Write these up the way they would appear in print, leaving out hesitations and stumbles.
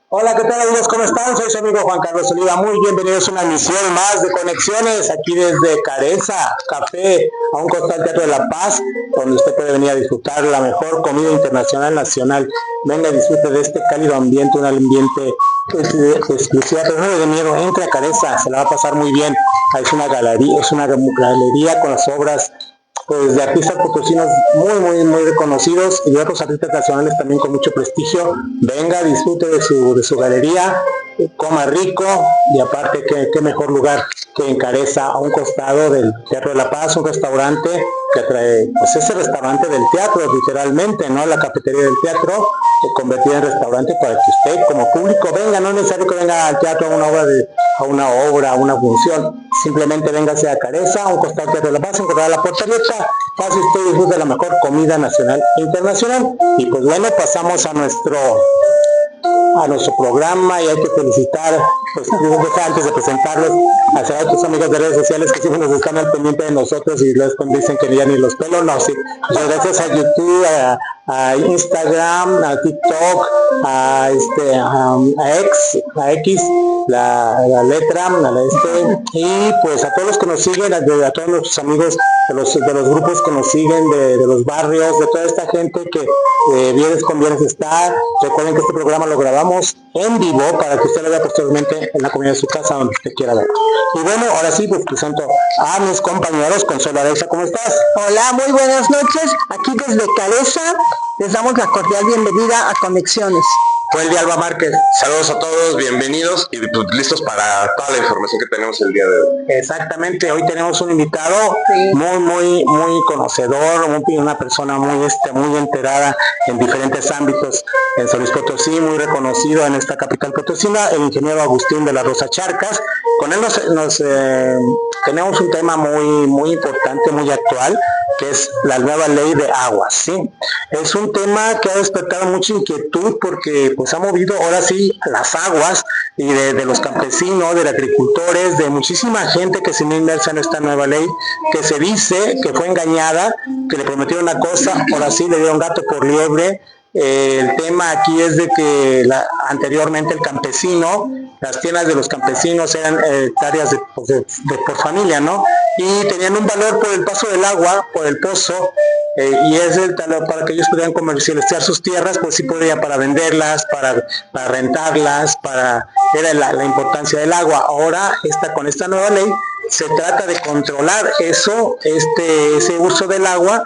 Hola, ¿qué tal amigos? ¿Cómo están? Soy su amigo Juan Carlos Oliva. Muy bienvenidos a una emisión más de Conexiones aquí desde Careza Café, a un costado del Teatro de La Paz, donde usted puede venir a disfrutar la mejor comida internacional nacional. Venga, disfrute de este cálido ambiente, un ambiente exclusivo, pero no le dé miedo. Entre a Careza, se la va a pasar muy bien. Es una galería con las obras pues de artistas potosinos muy reconocidos y de otros artistas nacionales también con mucho prestigio. Venga, disfrute de su galería, coma rico y aparte qué mejor lugar que en Careza, a un costado del Teatro de La Paz, un restaurante que trae, pues ese restaurante del teatro literalmente, ¿no? La cafetería del teatro convertida en restaurante para que usted como público venga, no es necesario que venga al teatro a una función, simplemente véngase a Careza, a un costado del Teatro de La Paz, encontrar la puerta abierta, pase usted y disfrute de la mejor comida nacional e internacional. Y pues bueno, pasamos a nuestro programa y hay que felicitar, pues antes de presentarlos, a otros amigos de redes sociales que siempre nos están al pendiente de nosotros y luego dicen que ya ni los pelos, no, sí. Muchas gracias a YouTube, a Instagram, a TikTok, a X, la letra, y pues a todos los que nos siguen, a todos nuestros amigos de los grupos que nos siguen, de los barrios, de toda esta gente que Viernes con Viernes está. Recuerden que este programa lo grabamos en vivo para que usted lo vea posteriormente en la comida de su casa, donde usted quiera ver. Y bueno, ahora sí, pues presento a mis compañeros. Consuelo Araiza, ¿cómo estás? Hola, muy buenas noches. Aquí desde Careza les damos la cordial bienvenida a Conexiones. Fue Alba Márquez. Saludos a todos, bienvenidos y pues, listos para toda la información que tenemos el día de hoy. Exactamente, hoy tenemos un invitado muy conocedor, una persona muy enterada en diferentes ámbitos en San Luis Potosí, muy reconocido en esta capital potosina, el ingeniero Agustín de la Rosa Charcas. Con él tenemos un tema muy importante, muy actual, que es la nueva ley de aguas, ¿sí? Es un tema que ha despertado mucha inquietud porque pues ha movido ahora sí las aguas y de los campesinos, de los agricultores, de muchísima gente que se me inmersa en esta nueva ley, que se dice que fue engañada, que le prometieron una cosa, ahora sí le dieron gato por liebre. El tema aquí es de que anteriormente el campesino, las tierras de los campesinos eran hectáreas por familia, ¿no? Y tenían un valor por el paso del agua, por el pozo, y es para que ellos pudieran comercializar sus tierras, pues sí podían para venderlas, para rentarlas, era la importancia del agua. Ahora con esta nueva ley se trata de controlar ese uso del agua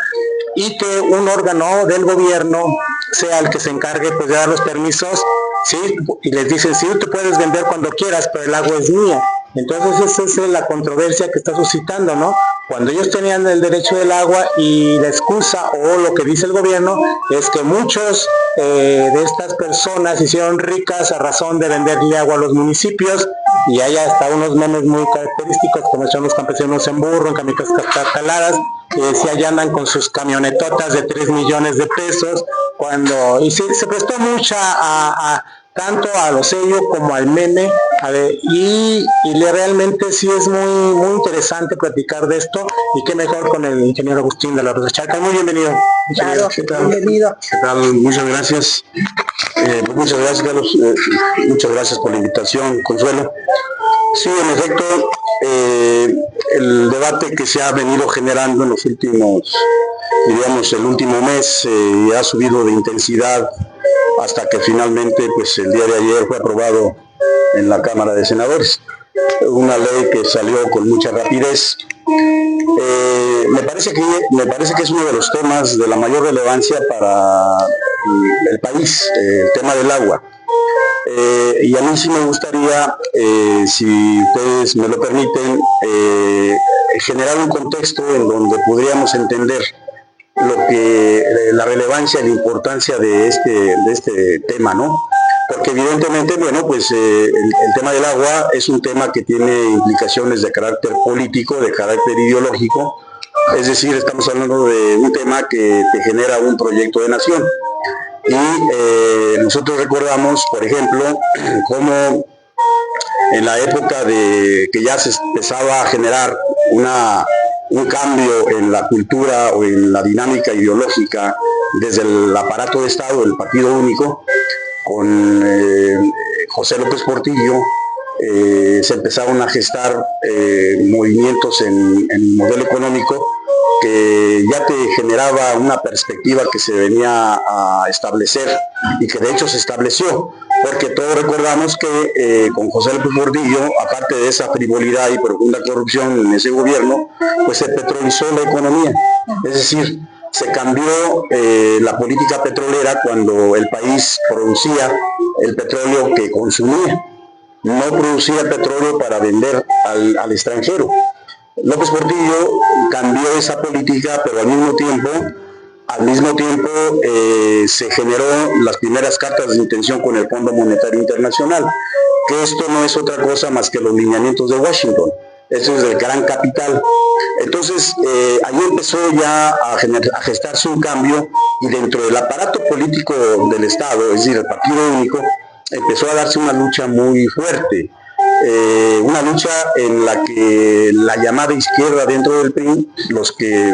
y que un órgano del gobierno sea el que se encargue pues de dar los permisos, ¿sí? Y les dicen, sí, tú puedes vender cuando quieras, pero el agua es mía. Entonces esa es la controversia que está suscitando, ¿no? Cuando ellos tenían el derecho del agua y la excusa o lo que dice el gobierno es que muchos de estas personas se hicieron ricas a razón de venderle agua a los municipios, y hay hasta unos memes muy característicos como son los campesinos en burro, en camionetas cataladas, si allá andan con sus camionetotas de 3 millones de pesos, y se prestó mucha tanto a lo serio como al meme, y realmente sí es muy interesante platicar de esto, y qué mejor con el ingeniero Agustín de la Rosa Charcas. Muy bienvenido. Claro, bienvenido. ¿Qué tal? Muchas gracias. Muchas gracias, Carlos. Muchas gracias por la invitación, Consuelo. Sí, en efecto, el debate que se ha venido generando en los últimos, diríamos, el último mes ha subido de intensidad hasta que finalmente, pues el día de ayer fue aprobado en la Cámara de Senadores. Una ley que salió con mucha rapidez. Me parece que es uno de los temas de la mayor relevancia para el país, el tema del agua. Y a mí sí me gustaría, si ustedes me lo permiten, generar un contexto en donde podríamos entender la relevancia y la importancia de este tema, ¿no? Porque evidentemente, bueno, pues el tema del agua es un tema que tiene implicaciones de carácter político, de carácter ideológico, es decir, estamos hablando de un tema que te genera un proyecto de nación. Y nosotros recordamos, por ejemplo, cómo en la época de que ya se empezaba a generar un cambio en la cultura o en la dinámica ideológica desde el aparato de Estado, el Partido Único, con José López Portillo, se empezaron a gestar movimientos en el modelo económico que ya te generaba una perspectiva que se venía a establecer y que de hecho se estableció, porque todos recordamos que con José López Portillo, aparte de esa frivolidad y profunda corrupción en ese gobierno, pues se petrolizó la economía, es decir, se cambió la política petrolera cuando el país producía el petróleo que consumía, no producía petróleo para vender al extranjero. López Portillo cambió esa política, pero al mismo tiempo se generó las primeras cartas de intención con el Fondo Monetario Internacional, que esto no es otra cosa más que los lineamientos de Washington. Eso es el gran capital. Entonces, ahí empezó ya a gestarse un cambio y dentro del aparato político del Estado, es decir, el Partido Único, empezó a darse una lucha muy fuerte. Una lucha en la que la llamada izquierda dentro del PRI, los que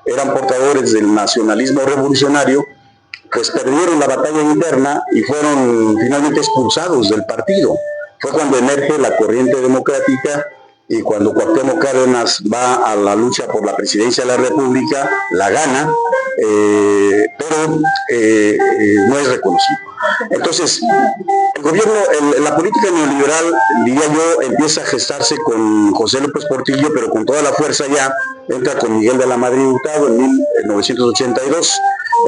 eran portadores del nacionalismo revolucionario, pues perdieron la batalla interna y fueron finalmente expulsados del partido. Fue cuando emerge la corriente democrática y cuando Cuauhtémoc Cárdenas va a la lucha por la presidencia de la República, la gana, pero no es reconocido. Entonces, el gobierno, la política neoliberal, diría yo, empieza a gestarse con José López Portillo, pero con toda la fuerza ya, entra con Miguel de la Madrid Hurtado en 1982.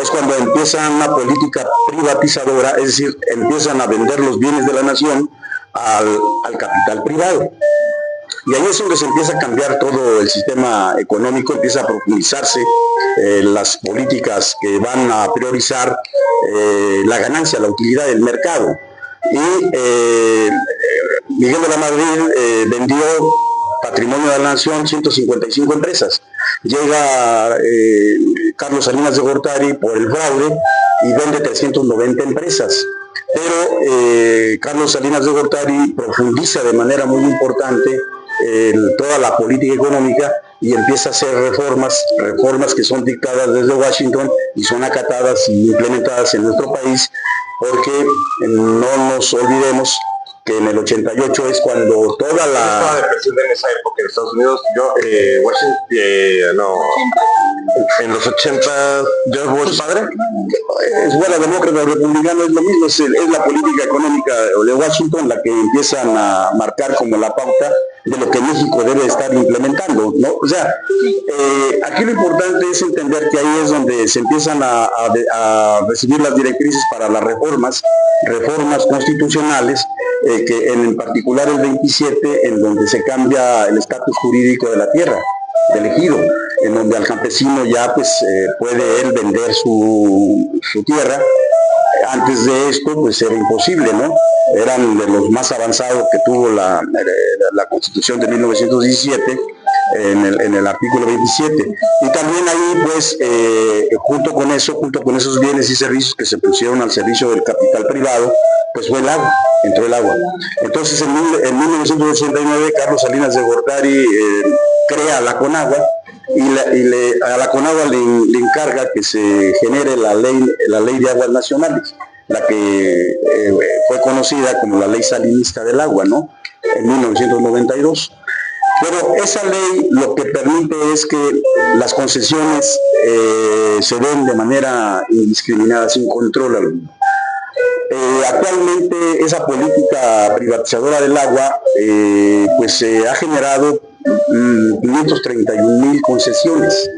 Es cuando empieza una política privatizadora, es decir, empiezan a vender los bienes de la nación al capital privado. Y ahí es donde se empieza a cambiar todo el sistema económico, empieza a profundizarse las políticas que van a priorizar la ganancia, la utilidad del mercado. Y Miguel de la Madrid vendió patrimonio de la nación, 155 empresas. Llega Carlos Salinas de Gortari por el fraude y vende 390 empresas. Pero Carlos Salinas de Gortari profundiza de manera muy importante toda la política económica y empieza a hacer reformas que son dictadas desde Washington y son acatadas y implementadas en nuestro país, porque no nos olvidemos que en el 88 es cuando toda la... estaba de presidente en esa época en Estados Unidos, en los 80, George Bush padre. Es buena demócrata o republicano, es lo mismo, es la política económica de Washington la que empiezan a marcar como la pauta de lo que México debe estar implementando, ¿no? O sea, aquí lo importante es entender que ahí es donde se empiezan a recibir las directrices para las reformas constitucionales, que en particular el 27, en donde se cambia el estatus jurídico de la tierra, del ejido, en donde al campesino ya pues puede él vender su tierra. Antes de esto pues era imposible, ¿no? Eran de los más avanzados que tuvo la Constitución de 1917 en el artículo 27. Y también ahí pues junto con esos bienes y servicios que se pusieron al servicio del capital privado, pues fue el agua, entró el agua. Entonces en 1989 Carlos Salinas de Gortari crea la Conagua y a la Conagua le encarga que se genere la ley de aguas nacionales, la que fue conocida como la ley salinista del agua, ¿no? En 1992. Pero esa ley lo que permite es que las concesiones se den de manera indiscriminada, sin control alguno. Actualmente esa política privatizadora del agua pues ha generado 531,000 concesiones.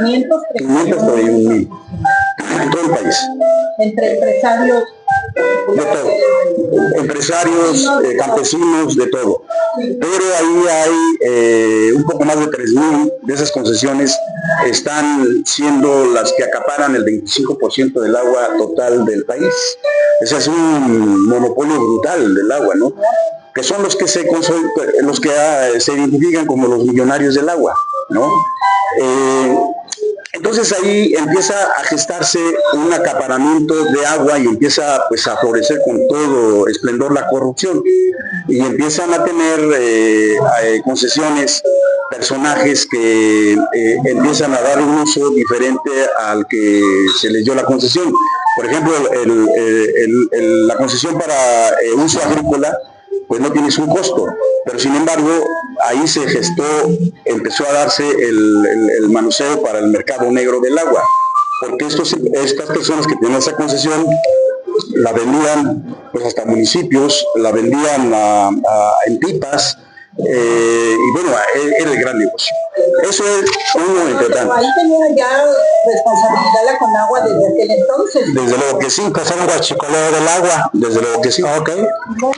531,000 en todo el país. Entre empresarios. De todo. Empresarios, campesinos, de todo. Pero ahí hay un poco más de 3,000 de esas concesiones están siendo las que acaparan el 25% del agua total del país. Ese es un monopolio brutal del agua, ¿no? Que son los que se identifican como los millonarios del agua, ¿no? Entonces ahí empieza a gestarse un acaparamiento de agua y empieza pues a florecer con todo esplendor la corrupción y empiezan a tener concesiones personajes que empiezan a dar un uso diferente al que se les dio la concesión. Por ejemplo, la concesión para uso agrícola, pues no tienes un costo, pero sin embargo, ahí se gestó, empezó a darse el manoseo para el mercado negro del agua, porque estas personas que tenían esa concesión la vendían pues hasta municipios, la vendían en pipas, y bueno, era el gran negocio. Eso es uno entre tantos. Ahí tenía ya responsabilidad la Conagua desde aquel entonces. Desde luego que sí, Empezaron guachicoleo del agua. desde luego que sí. Ok.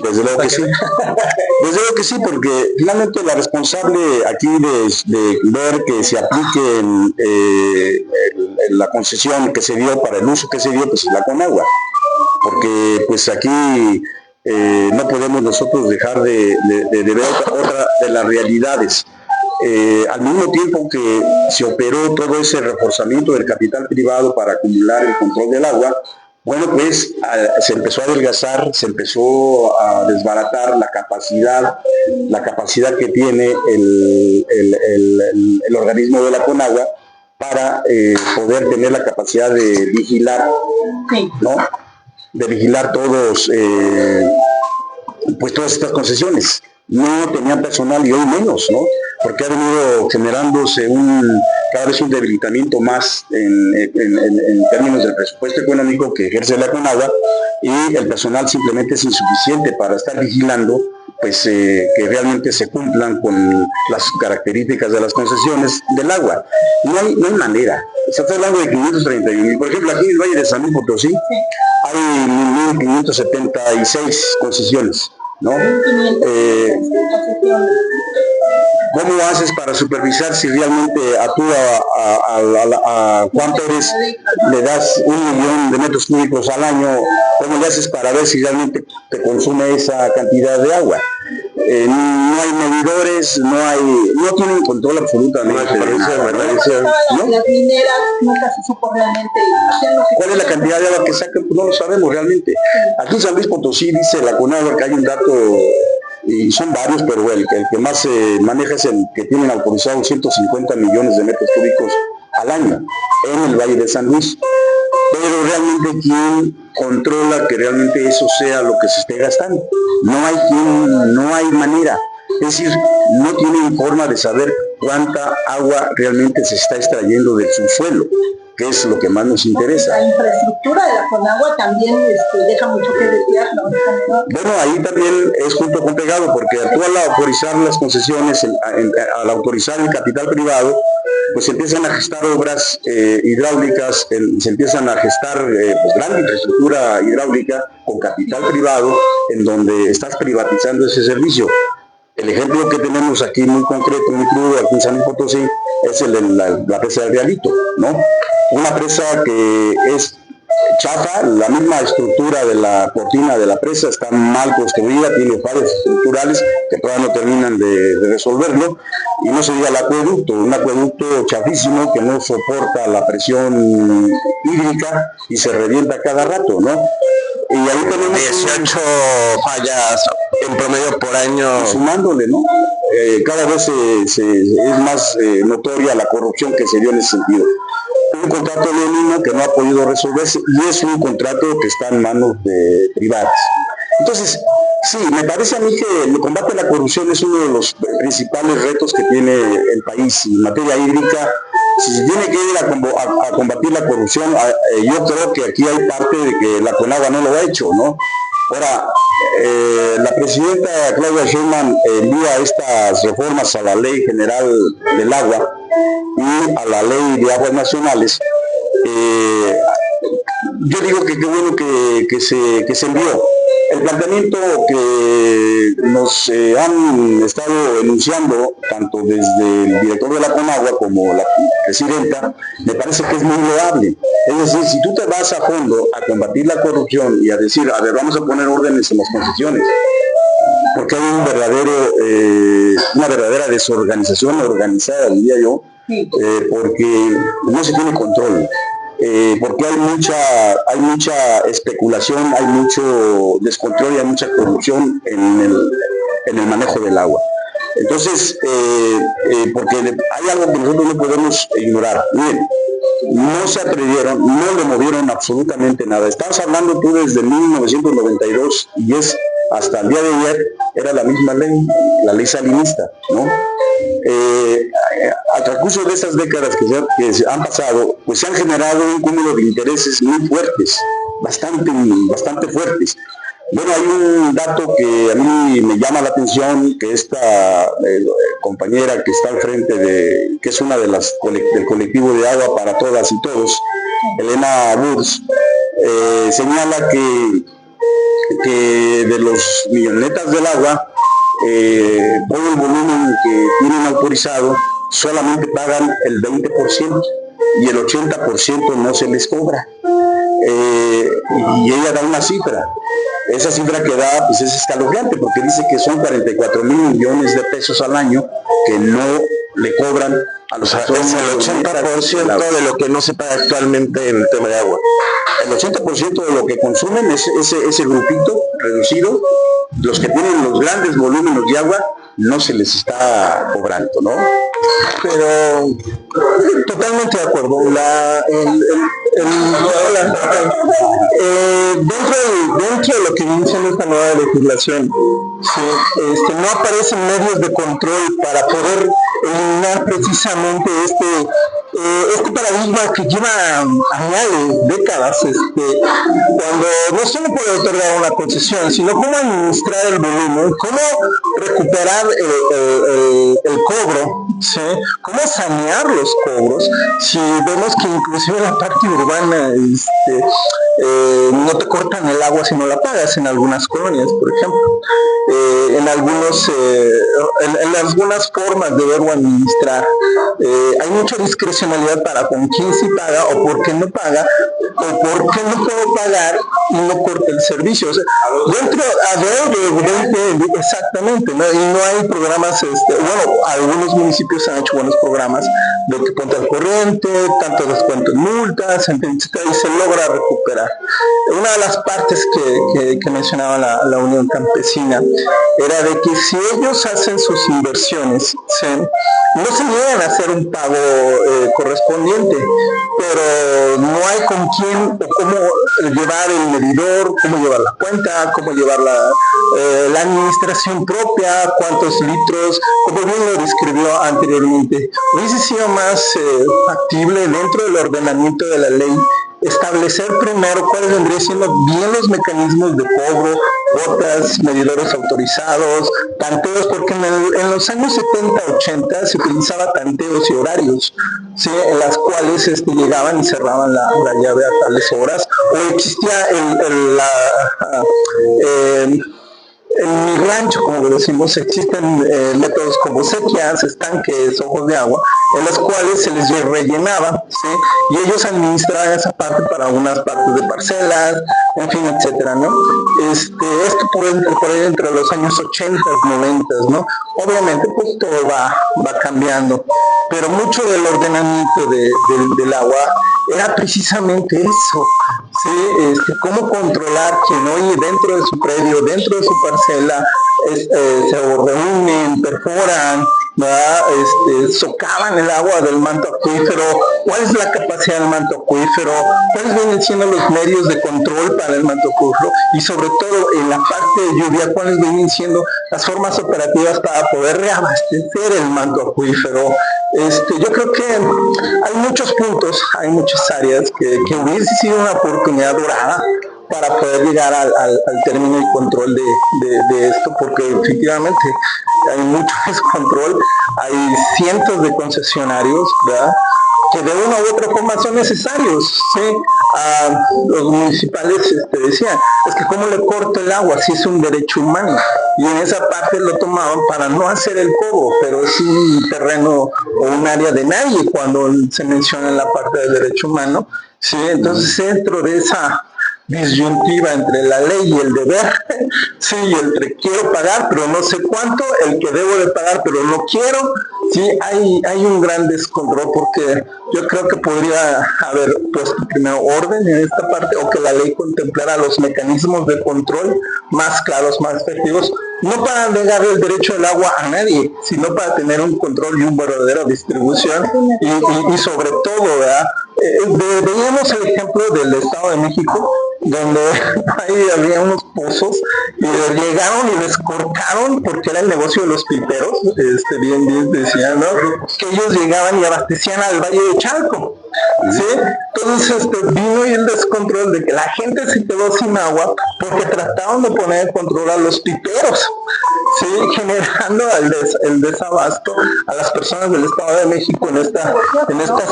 Desde luego que sí. Desde luego que sí, porque finalmente la responsable aquí de ver que se aplique la concesión que se dio para el uso que se dio, pues es la Conagua. Porque pues aquí no podemos nosotros dejar de ver otra de las realidades. Al mismo tiempo que se operó todo ese reforzamiento del capital privado para acumular el control del agua, bueno, pues se empezó a adelgazar, se empezó a desbaratar la capacidad que tiene el organismo de la Conagua para poder tener la capacidad de vigilar, ¿no? De vigilar pues todas estas concesiones. No tenían personal y hoy menos, ¿no? Porque ha venido generándose cada vez un debilitamiento más en términos del presupuesto económico que ejerce la Conagua, y el personal simplemente es insuficiente para estar vigilando pues que realmente se cumplan con las características de las concesiones del agua. No hay manera. Se está hablando de 531,000. Por ejemplo, aquí en el Valle de San Luis Potosí hay 1,576 concesiones, ¿no? ¿Cómo haces para supervisar si realmente a cuánto le das 1 millón de metros cúbicos al año? ¿Cómo le haces para ver si realmente te consume esa cantidad de agua? No hay medidores, no tienen control absolutamente. Las mineras nunca se supo realmente. ¿Cuál es la cantidad de agua que sacan? Pues no lo sabemos realmente. Aquí en San Luis Potosí dice la Conagua que hay un dato, y son varios, pero el que más se maneja es el que tienen autorizado 150 millones de metros cúbicos al año en el Valle de San Luis. Pero realmente, ¿quién controla que realmente eso sea lo que se esté gastando? No hay manera. Es decir, no tienen forma de saber cuánta agua realmente se está extrayendo del subsuelo, que es lo que más nos interesa. La infraestructura de la Conagua también deja mucho que desear, ¿no? Bueno, ahí también es junto con pegado, porque tú al autorizar las concesiones, al autorizar el capital privado, pues se empiezan a gestar obras hidráulicas, se empiezan a gestar pues, gran infraestructura hidráulica con capital privado, en donde estás privatizando ese servicio. El ejemplo que tenemos aquí muy concreto, muy crudo, aquí en San Luis Potosí, es la presa del Realito, ¿no? Una presa que es chafa, la misma estructura de la cortina de la presa está mal construida, tiene fallas estructurales que todavía no terminan de resolverlo, y no se diga el acueducto, un acueducto chafísimo que no soporta la presión hídrica y se revienta cada rato, ¿no? Y ahí tenemos 18 fallas en promedio por año. Sumándole, ¿no? Cada vez es más notoria la corrupción que se dio en ese sentido. Un contrato anónimo que no ha podido resolverse, y es un contrato que está en manos de privadas. Entonces, sí, me parece a mí que el combate a la corrupción es uno de los principales retos que tiene el país en materia hídrica. Si se tiene que ir a combatir la corrupción, yo creo que aquí hay parte de que la Conagua no lo ha hecho, ¿no? Ahora, la presidenta Claudia Sheinbaum envía estas reformas a la Ley General del Agua y a la Ley de Aguas Nacionales. Yo digo que qué bueno que se envió. El planteamiento que nos han estado enunciando, tanto desde el director de la Conagua como la presidenta, me parece que es muy loable. Es decir, si tú te vas a fondo a combatir la corrupción y a decir, a ver, vamos a poner órdenes en las concesiones, porque hay una verdadera desorganización organizada, diría yo, porque no se tiene control. Porque hay mucha especulación, hay mucho descontrol y hay mucha corrupción en el manejo del agua. Entonces, porque hay algo que nosotros no podemos ignorar. Miren, no se atrevieron, no le movieron absolutamente nada. Estamos hablando tú desde 1992 y es hasta el día de ayer, era la misma ley, la ley salinista, ¿no? A transcurso de estas décadas que se han pasado, pues se han generado un cúmulo de intereses muy fuertes, bastante fuertes. Bueno, hay un dato que a mí me llama la atención, que esta compañera que está al frente que es una de las del colectivo de Agua para Todas y Todos, Elena Woods, señala que de los millonetas del agua, todo el volumen que tienen autorizado, solamente pagan el 20% y el 80% no se les cobra. Y ella da una cifra. Esa cifra que da pues es escalofriante porque dice que son 44,000 millones de pesos al año que no le cobran a los autónomos. Es el 80% de lo que no se paga actualmente en el tema de agua. El 80% de lo que consumen es ese grupito reducido. Los que tienen los grandes volúmenes de agua no se les está cobrando, ¿no? Pero totalmente de acuerdo. Dentro de lo que viene siendo esta nueva legislación, sí, no aparecen medios de control para poder eliminar precisamente este paradigma que lleva años, décadas, cuando no solo puede otorgar una concesión, sino cómo administrar el volumen, cómo recuperar el cobro, ¿sí? Cómo sanear los cobros. Si vemos que inclusive en la parte urbana no te cortan el agua si no la pagas en algunas colonias, por ejemplo. En algunas formas de verlo administrar hay mucha discrecionalidad para con quién sí paga o por qué no paga o por qué no puedo pagar y no corta el servicio. O sea, exactamente, ¿no? Y no hay programas, bueno, algunos municipios han hecho buenos programas de que ponte al corriente, tanto descuento en multas, etcétera, y se logra recuperar. Una de las partes que mencionaba la Unión Campesina era de que si ellos hacen sus inversiones, ¿sí?, no se niegan a hacer un pago correspondiente, pero no hay con quién o cómo llevar el medidor, cómo llevar la cuenta, cómo llevar la administración propia, cuántos litros, como bien lo describió anteriormente. Hubiese sido más factible dentro del ordenamiento de la ley establecer primero cuáles vendrían siendo bien los mecanismos de cobro, cuotas, medidores autorizados, tanteos, porque en los años 70-80 se utilizaba tanteos y horarios, ¿sí?, en las cuales llegaban y cerraban la llave a tales horas, o existía en mi rancho, como lo decimos, existen métodos como sequías, estanques, ojos de agua, en los cuales se les rellenaba, ¿sí?, y ellos administraban esa parte para unas partes de parcelas, en fin, etcétera, ¿no? Esto por ahí entre los años 80, 90, ¿no? Obviamente, pues todo va cambiando, pero mucho del ordenamiento del agua era precisamente eso, ¿sí? Cómo controlar quien, oye, dentro de su predio, dentro de su parcela, se reúnen, perforan, ¿verdad? Socavan el agua del manto acuífero, cuál es la capacidad del manto acuífero, cuáles vienen siendo los medios de control para el manto acuífero y sobre todo en la parte de lluvia, cuáles vienen siendo las formas operativas para poder reabastecer el manto acuífero. Yo creo que hay muchos puntos, hay muchas áreas que hubiese sido una oportunidad dorada para poder llegar al término y control de esto, porque efectivamente hay mucho descontrol, hay cientos de concesionarios, ¿verdad?, que de una u otra forma son necesarios, ¿sí? Los municipales decían, es que cómo le corto el agua si es un derecho humano, y en esa parte lo tomaban para no hacer el cobro, pero es un terreno o un área de nadie cuando se menciona la parte del derecho humano, ¿sí? Entonces dentro de esa disyuntiva entre la ley y el deber, sí, y entre quiero pagar pero no sé cuánto, el que debo de pagar pero no quiero, Sí, hay un gran descontrol porque yo creo que podría haber puesto primero orden en esta parte o que la ley contemplara los mecanismos de control más claros, más efectivos, no para negar el derecho al agua a nadie, sino para tener un control y una verdadera distribución y sobre todo, ¿verdad? Veíamos el ejemplo del Estado de México, donde ahí había unos pozos y llegaron y les cortaron porque era el negocio de los piperos, bien decían, ¿no? Que ellos llegaban y abastecían al Valle de Chalco, ¿sí? Entonces vino y el descontrol de que la gente se quedó sin agua porque trataron de poner en control a los piperos, ¿sí? Generando el desabasto a las personas del Estado de México en esta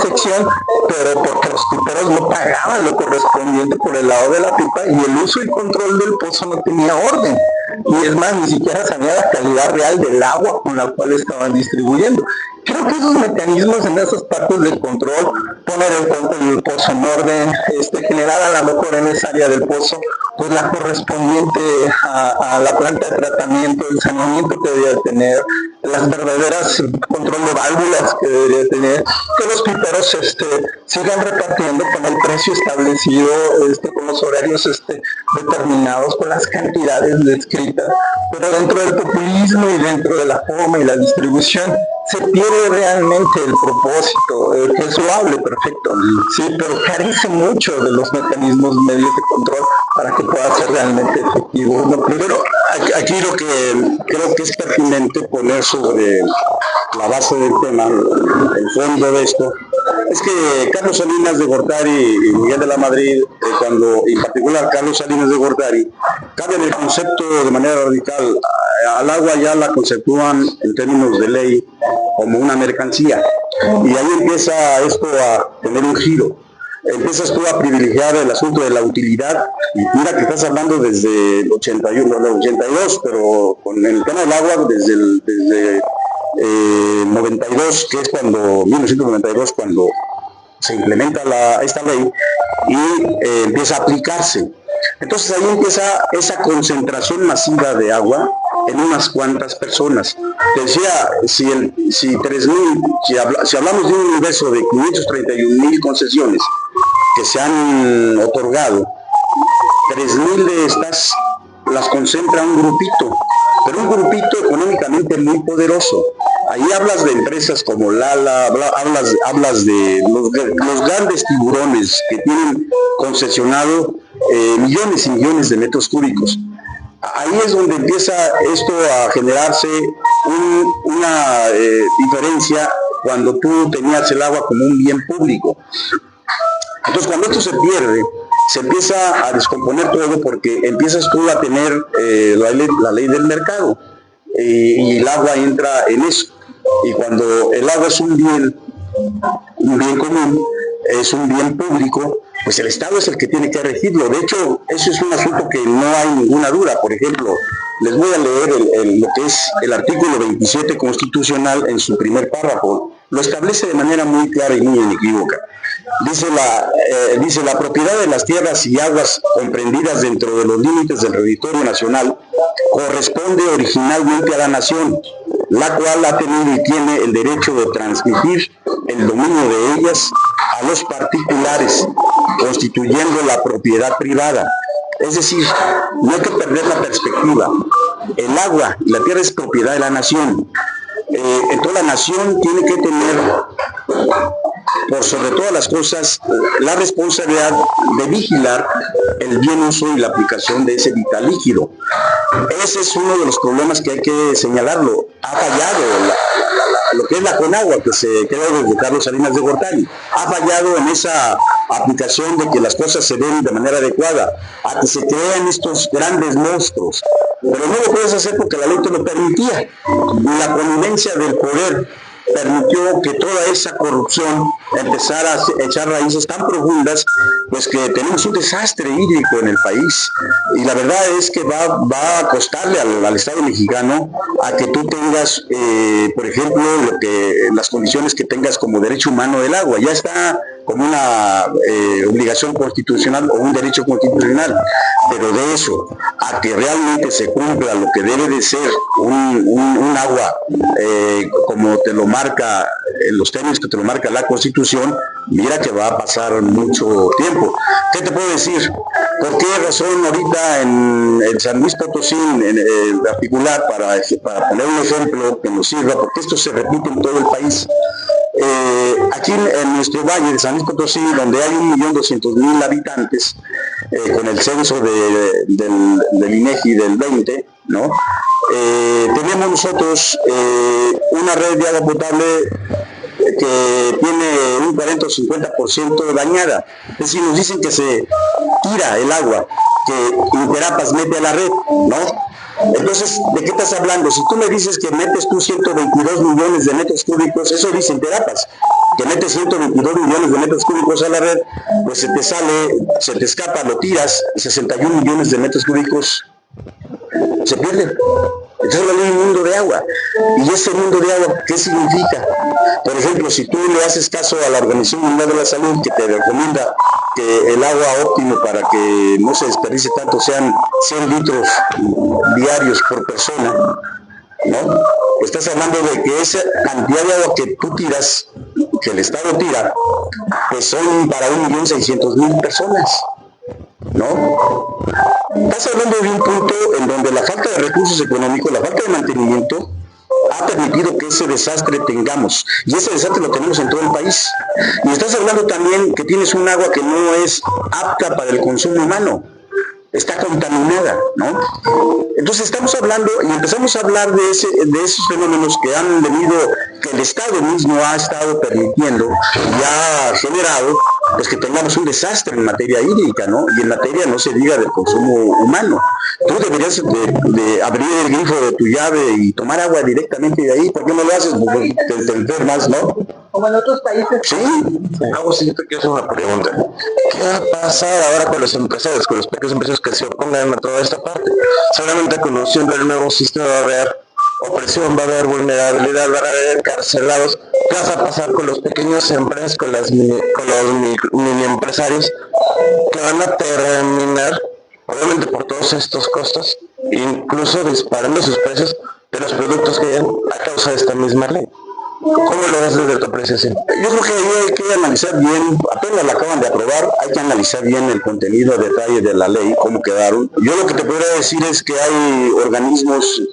sección, pero porque los piperos no pagaban lo correspondiente por el lado de la pipa y el uso y control del pozo no tenía orden. Y es más, ni siquiera sabía la calidad real del agua con la cual estaban distribuyendo. Creo que esos mecanismos en esas partes del control, poner el pozo en orden, generar a lo mejor en esa área del pozo, pues la correspondiente a la planta de tratamiento, el saneamiento que debería tener, las verdaderas control de válvulas que debería tener, que los piperos sigan repartiendo con el precio establecido, con los horarios determinados, con las cantidades descritas, pero dentro del populismo y dentro de la forma y la distribución se pierde realmente el propósito, que es loable, perfecto, sí, pero carece mucho de los mecanismos medios de control para que pueda ser realmente efectivo. No, primero, aquí lo que creo que es pertinente poner sobre la base del tema, el fondo de esto, es que Carlos Salinas de Gortari y Miguel de la Madrid, en particular Carlos Salinas de Gortari, cambian el concepto de manera radical. Al agua ya la conceptúan en términos de ley como una mercancía. Y ahí empieza esto a tener un giro. Empiezas tú a privilegiar el asunto de la utilidad, y mira que estás hablando desde el 81, no, 82, pero con el tema del agua desde 92, que es 1992, cuando se implementa esta ley y empieza a aplicarse. Entonces ahí empieza esa concentración masiva de agua en unas cuantas personas. Te decía, si hablamos de un universo de 531,000 concesiones que se han otorgado, 3,000 de estas las concentra un grupito, pero un grupito económicamente muy poderoso. Ahí hablas de empresas como Lala, hablas de los grandes tiburones que tienen concesionado millones y millones de metros cúbicos. Ahí es donde empieza esto a generarse una diferencia cuando tú tenías el agua como un bien público. Entonces, cuando esto se pierde, se empieza a descomponer todo porque empiezas tú a tener la ley del mercado y el agua entra en eso. Y cuando el agua es un bien común, es un bien público, pues el Estado es el que tiene que regirlo. De hecho, eso es un asunto que no hay ninguna duda. Por ejemplo, les voy a leer lo que es el artículo 27 constitucional en su primer párrafo. Lo establece de manera muy clara y muy inequívoca. Dice la propiedad de las tierras y aguas comprendidas dentro de los límites del territorio nacional corresponde originalmente a la nación, la cual ha tenido y tiene el derecho de transmitir el dominio de ellas a los particulares, constituyendo la propiedad privada. Es decir, no hay que perder la perspectiva. El agua y la tierra es propiedad de la nación. Entonces la nación tiene que tener, por sobre todas las cosas, la responsabilidad de vigilar el bien uso y la aplicación de ese vital líquido. Ese es uno de los problemas que hay que señalarlo. Ha fallado lo que es la Conagua, que se creó desde Carlos Salinas de Gortari. Ha fallado en esa aplicación de que las cosas se den de manera adecuada, a que se crean estos grandes monstruos. Pero no lo puedes hacer porque la ley te lo permitía. Y la connivencia del poder permitió que toda esa corrupción empezara a echar raíces tan profundas, pues que tenemos un desastre hídrico en el país. Y la verdad es que va a costarle al Estado mexicano a que tú tengas, por ejemplo, las condiciones que tengas como derecho humano del agua. Ya está como una obligación constitucional o un derecho constitucional, pero de eso a que realmente se cumpla lo que debe de ser un agua como te lo marca, en los términos que te lo marca la Constitución, mira que va a pasar mucho tiempo. ¿Qué te puedo decir? ¿Por qué razón ahorita en San Luis Potosí, en particular, para poner un ejemplo que nos sirva, porque esto se repite en todo el país? Aquí en nuestro valle de San Luis Potosí, donde hay 1.200.000 habitantes, con el censo del INEGI del 20, ¿no? Tenemos nosotros una red de agua potable que tiene un 40 o 50% dañada. Es decir, nos dicen que se tira el agua que Interapas mete a la red, ¿no? Entonces, ¿de qué estás hablando? Si tú me dices que metes tú 122 millones de metros cúbicos, eso dice Interapas, que metes 122 millones de metros cúbicos a la red, pues se te escapa, lo tiras, 61 millones de metros cúbicos se pierden. Entonces hay un mundo de agua. ¿Y ese mundo de agua qué significa? Por ejemplo, si tú le haces caso a la Organización Mundial de la Salud, que te recomienda que el agua óptimo para que no se desperdicie tanto sean 100 litros diarios por persona, ¿no? Pues estás hablando de que esa cantidad de agua que tú tiras, que el Estado tira, pues son para 1.600.000 personas, ¿no? Estás hablando de un punto en donde la falta de recursos económicos, la falta de mantenimiento, ha permitido que ese desastre tengamos. Y ese desastre lo tenemos en todo el país. Y estás hablando también que tienes un agua que no es apta para el consumo humano. Está contaminada, ¿no? Entonces estamos hablando y empezamos a hablar de esos fenómenos que han venido, que el Estado mismo ha estado permitiendo y ha generado, pues que tengamos un desastre en materia hídrica, ¿no? Y en materia, no se diga, del consumo humano. Tú deberías de abrir el grifo de tu llave y tomar agua directamente de ahí. ¿Por qué no lo haces? Porque te enfermas, ¿no? Como en otros países. Sí. Vamos, yo te quiero hacer una pregunta. ¿Qué va a pasar ahora con los empresarios, con los pequeños empresarios que se opongan a toda esta parte? Seguramente conociendo el nuevo sistema va a haber opresión, va a haber vulnerabilidad, va a haber encarcelados. ¿Qué va a pasar con los pequeños empresas, con los mini empresarios que van a terminar, obviamente por todos estos costos, incluso disparando sus precios de los productos que llegan a causa de esta misma ley? ¿Cómo lo ves desde tu apreciación? Yo creo que ahí hay que analizar bien, apenas la acaban de aprobar, hay que analizar bien el contenido, el detalle de la ley, cómo quedaron. Yo lo que te podría decir es que hay organismos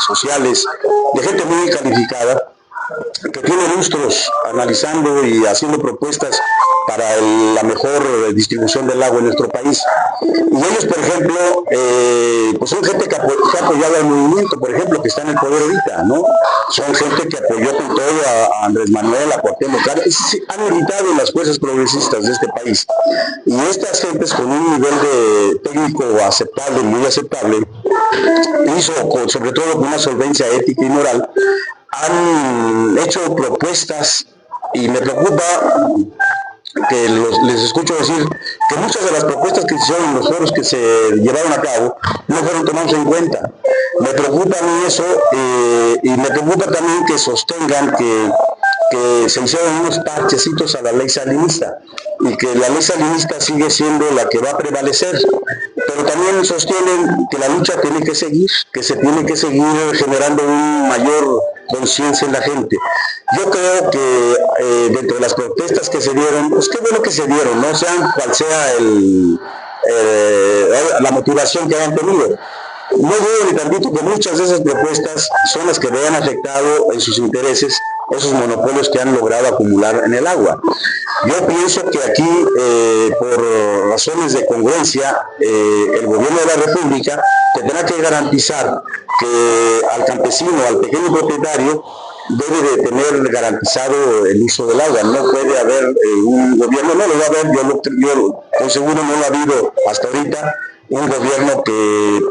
sociales, de gente muy calificada, que tiene lustros analizando y haciendo propuestas para la mejor distribución del agua en nuestro país. Y ellos, por ejemplo, pues son gente que ha apoyado al movimiento, por ejemplo, que está en el poder ahorita, ¿no? Son gente que apoyó con todo a Andrés Manuel, a Cuauhtémoc, han militado en las fuerzas progresistas de este país. Y estas gentes con un nivel de técnico aceptable, muy aceptable, hizo, sobre todo con una solvencia ética y moral, han hecho propuestas, y me preocupa que les escucho decir que muchas de las propuestas que se hicieron en los foros que se llevaron a cabo no fueron tomadas en cuenta. Me preocupa a mí eso, y me preocupa también que sostengan que se hicieron unos parchecitos a la ley salinista y que la ley salinista sigue siendo la que va a prevalecer, pero también sostienen que la lucha tiene que seguir, que se tiene que seguir generando una mayor conciencia en la gente. Yo creo que dentro de las protestas que se dieron, pues qué bueno que se dieron, no sean cual sea la motivación que hayan tenido. No dudo ni tantito que muchas de esas propuestas son las que vean afectado en sus intereses esos monopolios que han logrado acumular en el agua. Yo pienso que aquí, por razones de congruencia, el gobierno de la República tendrá que garantizar que al campesino, al pequeño propietario, debe de tener garantizado el uso del agua. No puede haber un gobierno, no lo va a haber, yo estoy seguro, no lo ha habido hasta ahorita, un gobierno que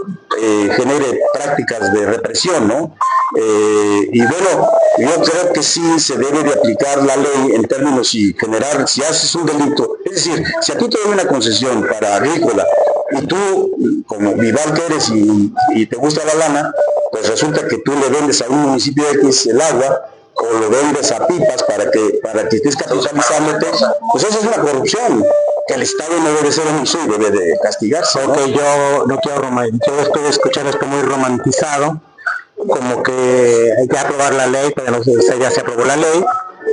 genere prácticas de represión, ¿no? Y bueno, yo creo que sí se debe de aplicar la ley en términos y generar, si haces un delito, es decir, si a ti te dan una concesión para agrícola y tú, como vival que eres y te gusta la lana, pues resulta que tú le vendes a un municipio X el agua o lo vendes a pipas para que estés capitalizándote, pues eso es una corrupción. El Estado no debe ser un uso y debe de castigarse, ¿no? Que yo no quiero yo después de escuchar esto muy romantizado, como que hay que aprobar la ley, pero no sé, ya se aprobó la ley,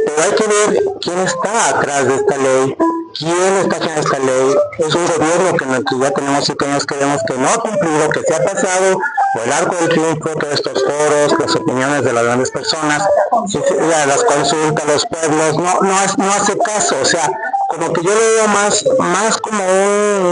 pero hay que ver quién está atrás de esta ley, quién está haciendo esta ley. Es un gobierno que en el que ya tenemos 7 años que vemos que no ha cumplido, que se ha pasado por el arco del triunfo, todos estos foros, las opiniones de las grandes personas, las consultas, los pueblos, no hace caso, o sea, como que yo lo veo más como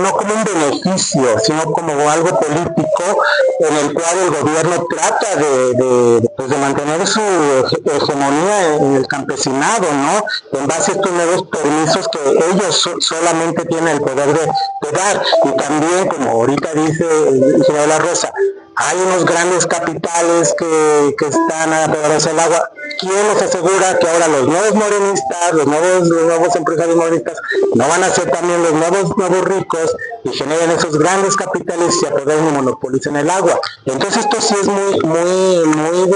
no como un beneficio, sino como algo político en el cual el gobierno trata de mantener su hegemonía en el campesinado, ¿no? En base a estos nuevos permisos que ellos solamente tienen el poder de dar. Y también, como ahorita dice el ingeniero de la Rosa, hay unos grandes capitales que están apoderados del agua. ¿Quién nos asegura que ahora los nuevos morenistas, los nuevos empresarios morenistas, no van a ser también los nuevos ricos y generen esos grandes capitales y se apoderen y monopolicen el agua? Entonces esto sí es muy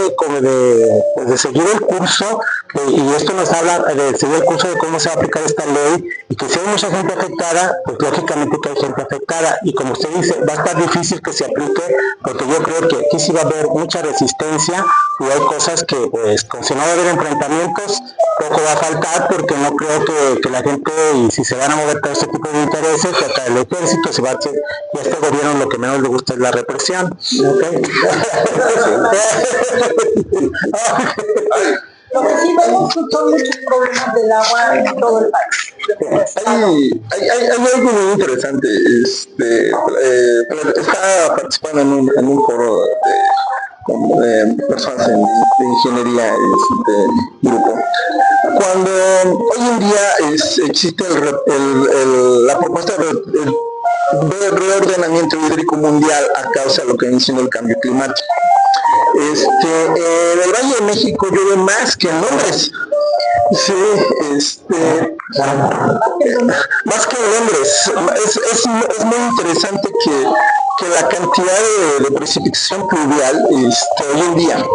de seguir el curso, y esto nos habla de seguir el curso de cómo se va a aplicar esta ley, y que si hay mucha gente afectada, pues lógicamente que hay gente afectada, y como usted dice, va a estar difícil que se aplique, porque yo creo que aquí sí va a haber mucha resistencia, y hay cosas que, pues, si no va a haber enfrentamientos, poco va a faltar, porque no creo que la gente, y si se van a mover todo este tipo de intereses, que hasta el ejército se va a hacer, y a este gobierno lo que menos le gusta es la represión. ¿Okay? Lo que sí vemos son muchos problemas del agua en todo el país. Hay algo muy interesante. Estaba participando en un foro de personas de ingeniería, grupo. Cuando hoy en día existe la propuesta de reordenamiento hídrico mundial a causa de lo que viene siendo el cambio climático. En el Valle de México llueve más que en Londres. Sí, más que en Londres. Es muy interesante que la cantidad de precipitación pluvial hoy en día,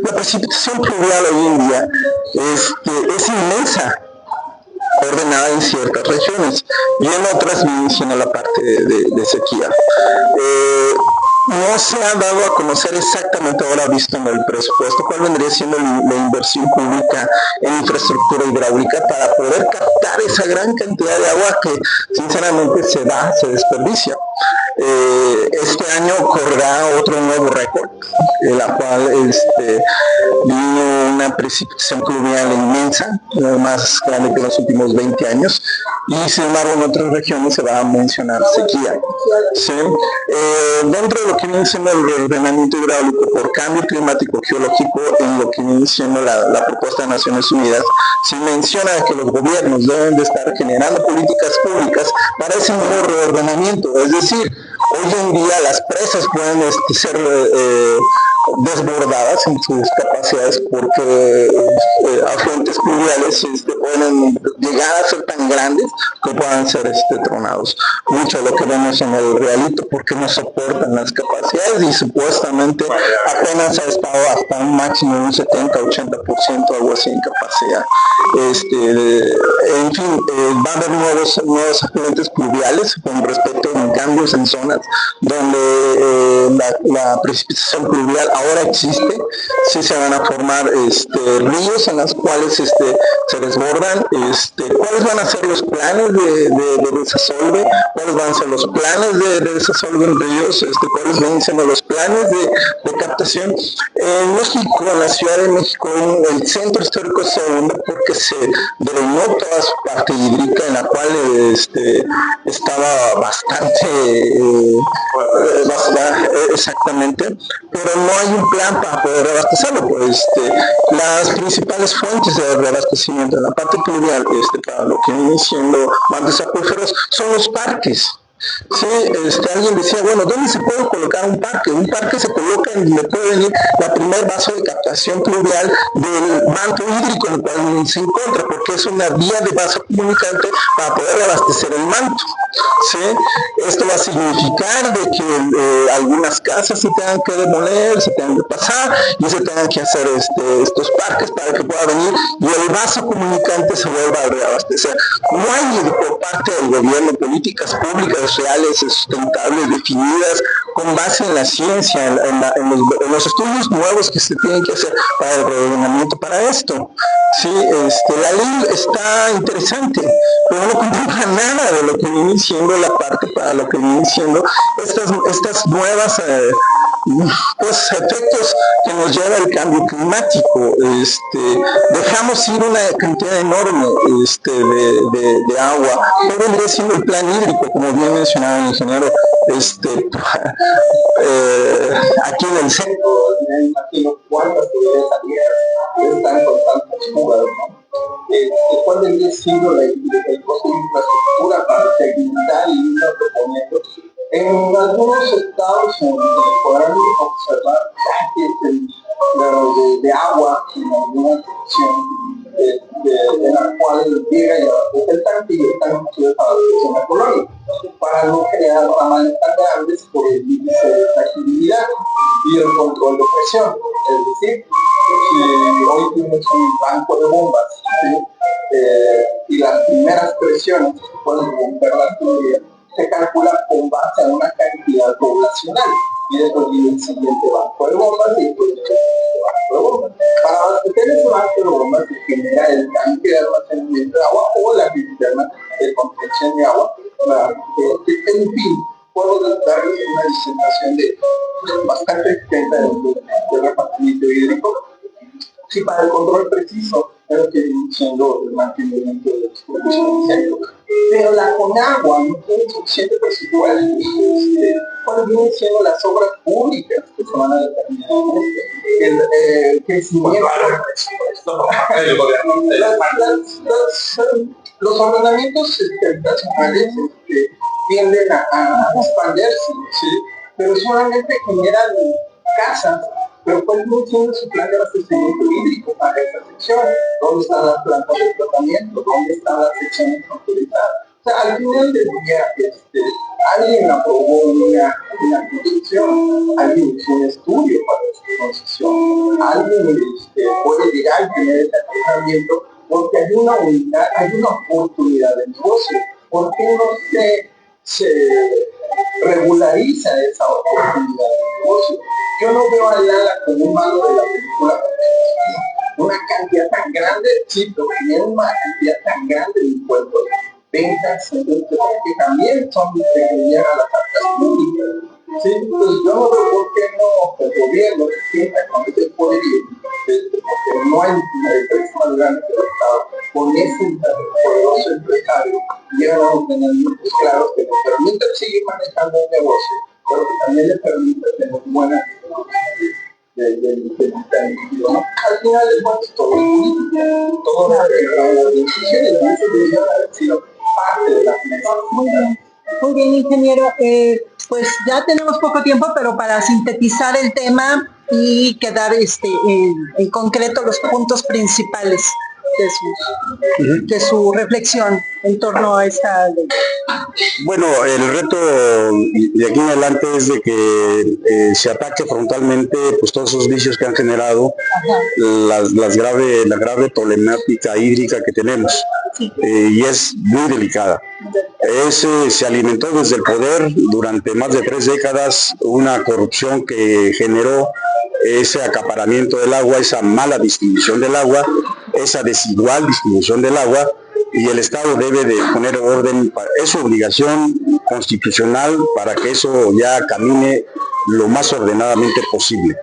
la precipitación pluvial hoy en día es inmensa, ordenada en ciertas regiones, y en otras viene siendo la parte de sequía. No se ha dado a conocer exactamente ahora, visto en el presupuesto, cuál vendría siendo la inversión pública en infraestructura hidráulica para poder captar esa gran cantidad de agua que sinceramente se desperdicia. Este año correrá otro nuevo récord, en la cual vino una precipitación pluvial inmensa, más grande que en los últimos 20 años, y sin embargo en otras regiones se va a mencionar sequía. ¿Sí? Dentro de lo que viene siendo el reordenamiento hidráulico por cambio climático geológico, en lo que viene siendo la propuesta de Naciones Unidas, se menciona que los gobiernos deben de estar generando políticas públicas para ese nuevo reordenamiento. Es decir, hoy en día las presas pueden ser desbordadas en sus capacidades porque afluentes pluviales pueden llegar a ser tan grandes que puedan ser tronados. Mucho de lo que vemos en el realito porque no soportan las capacidades, y supuestamente apenas ha estado hasta un máximo de un 70-80%, algo así, en capacidad. En fin, va a haber nuevos afluentes pluviales con respecto a cambios en zonas donde la precipitación pluvial ahora existe. Sí se van a formar ríos en los cuales se desbordan. ¿Cuáles van a ser los planes de desasolve? ¿Cuáles van a ser los planes de desasolve en ríos? ¿Cuáles van a ser los planes de captación? En México, en la Ciudad de México, el centro histórico se hunde porque se drenó toda su parte hídrica, en la cual estaba bastante exactamente, pero no hay un plan para poder reabastecerlo. Las principales fuentes de reabastecimiento en la parte pluvial, para lo que viene siendo mantos acuíferos, son los parques. Sí, alguien decía, bueno, ¿dónde se puede colocar un parque? Un parque se coloca en donde puede venir la primer vaso de captación pluvial del manto hídrico en el cual se encuentra, porque es una vía de vaso comunicante para poder abastecer el manto. ¿sí? Esto va a significar de que algunas casas se tengan que demoler, se tengan que pasar y se tengan que hacer estos parques para que pueda venir y el vaso comunicante se vuelva a reabastecer. No hay por parte del gobierno políticas públicas reales, sustentables, definidas con base en la ciencia, en los estudios nuevos que se tienen que hacer para el ordenamiento para esto. Sí, la ley está interesante, pero no contempla nada de lo que viene siendo la parte para lo que vienen siendo estas nuevas pues, efectos que nos lleva el cambio climático. Dejamos ir una cantidad enorme de agua. ¿Qué vendría siendo el plan hídrico? Como bien mencionaba el ingeniero, aquí en el centro, me imagino cuántas tuberías abiertas están con tantas fugas, ¿no? ¿Cuál vendría siendo el costo de infraestructura para segmentar y ir proponiendo? En algunos estados podrán observar de agua en alguna sección en la cual llega y abastece el tanque y están construidos para la sección ecológica, para no generar ramales tan grandes por el índice de fragilidad y el control de presión. Es decir, si hoy tienes un banco de bombas, ¿sí? Y las primeras presiones que pueden romper la tubería se calcula con base a una cantidad poblacional y después viene el siguiente banco de bombas y después el siguiente banco de bombas. Para abastecer ese banco de bombas se genera el tanque de almacenamiento de agua o la cisterna de contención de agua. En fin, puedo darles una disertación bastante extensa del repartimiento hídrico. Sí, para el control preciso, pero que viene siendo el mantenimiento de los condiciones. Pero la Conagua no tiene suficiente presupuesto. ¿Cuáles vienen siendo las obras públicas que se van a determinar el crecimiento? Los ordenamientos habitacionales tienden a expandirse, ¿sí? Pero solamente generan casas. Pero ¿cuál viene siendo su plan de abastecimiento hídrico para esta sección? ¿Dónde están las plantas de tratamiento? ¿Dónde están las secciones autorizadas? O sea, al final del día, alguien aprobó una concesión, alguien hizo un estudio para esta concesión, alguien puede llegar y tener ese asesoramiento porque hay una unidad, hay una oportunidad de negocio. ¿Por qué no se regulariza esa oportunidad de negocio? Yo no veo a Lala como un malo de la película, una cantidad tan grande, sí, pero tiene una cantidad tan grande de impuestos, ventas, entonces, que también son de que llegan a las arcas públicas. ¿Sí? Entonces yo no veo por qué no el gobierno se sienta con ese poderío, porque no hay una empresa más grande que el Estado, con ese poderoso empresario, llegan a ordenamientos claros que nos permiten seguir manejando el negocio, pero que también le permite tener buenas al final de cuentas todo es política, todo las decisiones deberían haber sido parte de la mesa. Muy bien, ingeniero. Pues ya tenemos poco tiempo, pero para sintetizar el tema y quedar en concreto los puntos principales de su reflexión en torno a esta ley. Bueno, el reto de aquí en adelante es de que se ataque frontalmente pues todos esos vicios que han generado la grave problemática hídrica que tenemos. Sí. Y es muy delicada. Se alimentó desde el poder durante más de 3 décadas una corrupción que generó ese acaparamiento del agua, esa mala distribución del agua, esa desigual distribución del agua, y el Estado debe de poner orden, es su obligación constitucional para que eso ya camine lo más ordenadamente posible.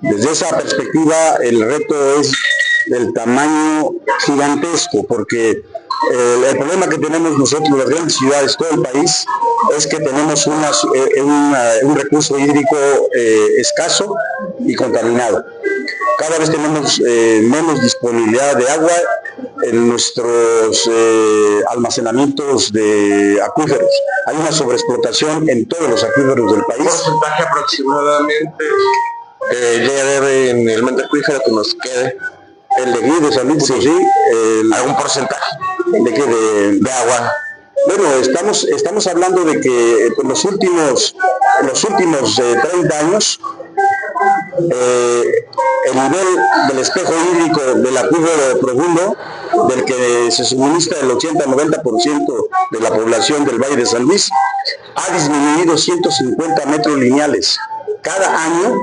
Desde esa perspectiva el reto es del tamaño gigantesco, porque el problema que tenemos nosotros, las grandes ciudades, todo el país, es que tenemos un recurso hídrico escaso y contaminado. Cada vez tenemos menos disponibilidad de agua en nuestros almacenamientos de acuíferos. Hay una sobreexplotación en todos los acuíferos del país. ¿Qué porcentaje aproximadamente llega a haber en el elemento acuífero que nos quede? El de aquí de San Luis, sí, ¿algún porcentaje de agua? Bueno, estamos hablando de que en los últimos 30 años el nivel del espejo hídrico del acuífero profundo, del que se suministra el 80-90% de la población del Valle de San Luis, ha disminuido 150 metros lineales. Cada año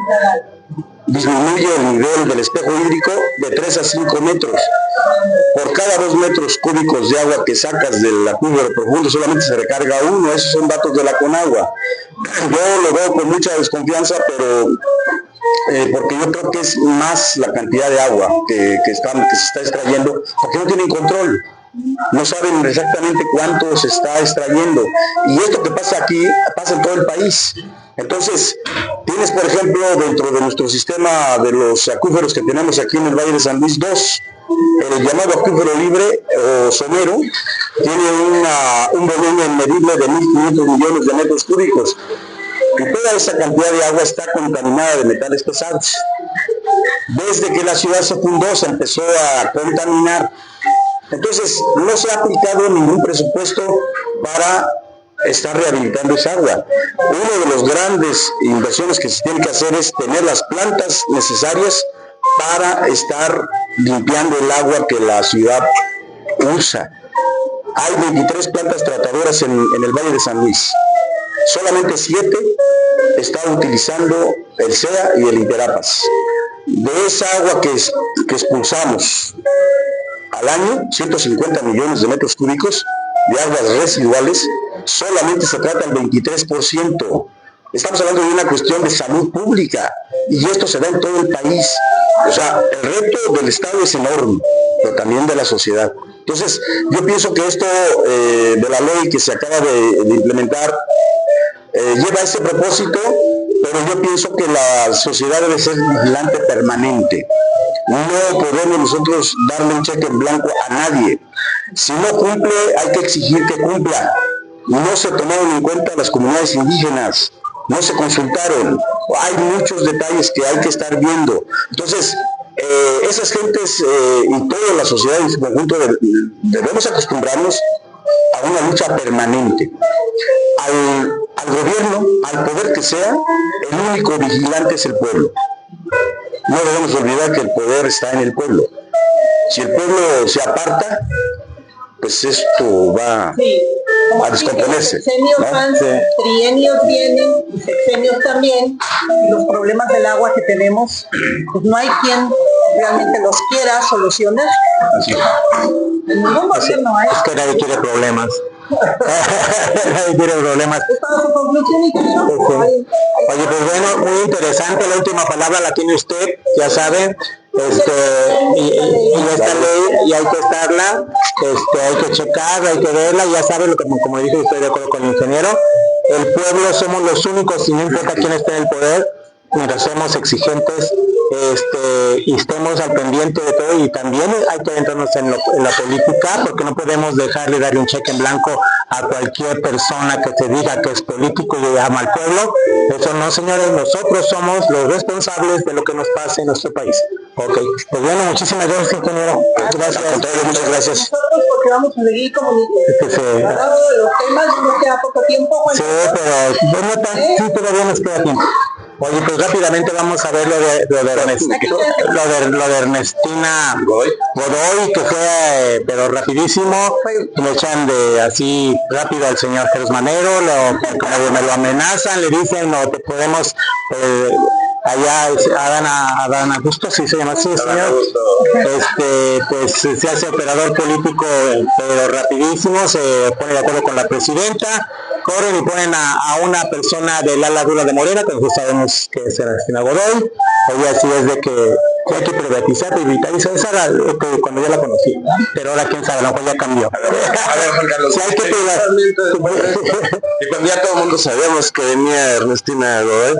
disminuye el nivel del espejo hídrico de 3 a 5 metros. Por cada 2 metros cúbicos de agua que sacas del acuífero profundo solamente se recarga uno. Esos son datos de la Conagua. Yo lo veo con mucha desconfianza, pero porque yo creo que es más la cantidad de agua que se está extrayendo, porque no tienen control. No saben exactamente cuánto se está extrayendo. Y esto que pasa aquí, pasa en todo el país. Entonces, tienes, por ejemplo, dentro de nuestro sistema de los acuíferos que tenemos aquí en el Valle de San Luis, dos. El llamado acuífero libre o somero tiene un volumen medible de 1.500 millones de metros cúbicos. Y toda esa cantidad de agua está contaminada de metales pesados. Desde que la ciudad se fundó, se empezó a contaminar. Entonces, no se ha aplicado ningún presupuesto para estar rehabilitando esa agua. Una de las grandes inversiones que se tiene que hacer es tener las plantas necesarias para estar limpiando el agua que la ciudad usa. Hay 23 plantas tratadoras en el Valle de San Luis. Solamente 7 están utilizando el SEA y el Interapas. De esa agua que expulsamos al año, 150 millones de metros cúbicos de aguas residuales, solamente se trata el 23%. Estamos hablando de una cuestión de salud pública y esto se da en todo el país. O sea, el reto del Estado es enorme, pero también de la sociedad. Entonces, yo pienso que esto de la ley que se acaba de implementar lleva a ese propósito, pero yo pienso que la sociedad debe ser vigilante permanente. No podemos nosotros darle un cheque en blanco a nadie. Si no cumple, hay que exigir que cumpla. No se tomaron en cuenta las comunidades indígenas, no se consultaron. Hay muchos detalles que hay que estar viendo. Entonces, esas gentes y toda la sociedad en su conjunto debemos acostumbrarnos a una lucha permanente. Al gobierno, al poder que sea, el único vigilante es el pueblo. No debemos olvidar que el poder está en el pueblo. Si el pueblo se aparta, pues esto va a descomponerse. Sexenios van, trienios vienen, y sexenios también, y los problemas del agua que tenemos, pues no hay quien realmente los quiera solucionar. Así. En ningún gobierno hay. Es que nadie quiere problemas. Nadie quiere problemas. ¿Es para su conclusión y Oye, pues bueno, muy interesante. La última palabra la tiene usted, ya saben. Y esta ley, y hay que estarla, hay que checarla, hay que verla, ya saben, como dije, estoy de acuerdo con el ingeniero. El pueblo somos los únicos, y no importa quién esté en el poder, mientras somos exigentes y estemos al pendiente de todo, y también hay que adentrarnos en la política, porque no podemos dejar de darle un cheque en blanco a cualquier persona que se diga que es político y ama al pueblo. Eso no, señores, nosotros somos los responsables de lo que nos pase en nuestro país. Ok, pues bueno, muchísimas gracias, ingeniero. Gracias, muchas gracias. Nosotros, porque vamos a seguir comunicando. Hablando de los temas, nos queda poco tiempo. Sí, pero bueno, sí, todavía nos queda tiempo. Oye, pues rápidamente vamos a ver lo de Ernestina Godoy, que fue, pero rapidísimo. Le echan de así rápido al señor Jesús Manero, como me lo amenazan, le dicen, no te podemos, allá Adán Augusto, sí se llama así, señor, pues se hace operador político, pero rapidísimo, se pone de acuerdo con la presidenta, corren y ponen a una persona del ala dura de Morena, que nosotros sabemos que es Ernestina Godoy. Oye, así es de que hay que privatizar, esa era cuando yo la conocí, pero ahora quién sabe, a lo mejor ya cambió. A ver, Juan Carlos, si hay que y cuando ya todo el mundo sabíamos que venía Ernestina Godoy,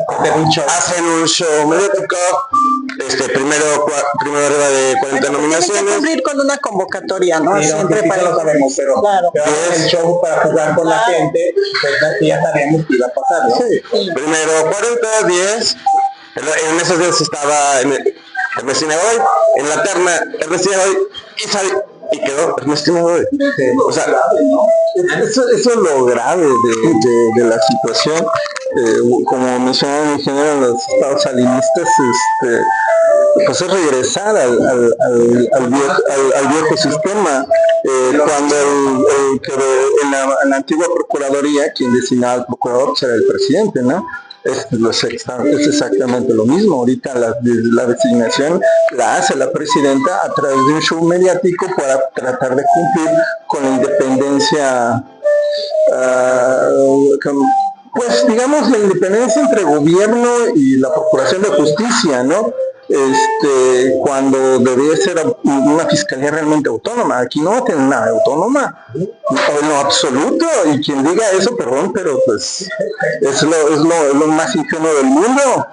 hacen un show, me tocó primero arriba de 40 nominaciones. Hay que cumplir con una convocatoria, ¿no? Sí, siempre para lo sabemos, pero claro. el show para jugar con la gente, pues ya sabíamos que iba a pasar, ¿no? Sí. Primero 40, 10, en esos días estaba Ernestina Godoy, en la terna Ernestina Godoy y quedó Ernestina Godoy. O sea, Eso es lo grave de la situación. Como mencionaba el ingeniero en los estados salinistas, pues es regresar al viejo sistema. Cuando en la antigua procuraduría, quien designaba al procurador pues era el presidente, ¿no? Es exactamente lo mismo. Ahorita la designación la hace la presidenta a través de un show mediático para tratar de cumplir con la independencia, pues digamos la independencia entre gobierno y la Procuración de Justicia, ¿no? Cuando debería ser una fiscalía realmente autónoma. Aquí no va a tener nada autónoma, en lo absoluto, y quien diga eso, perdón, pero pues es lo más ingenuo del mundo.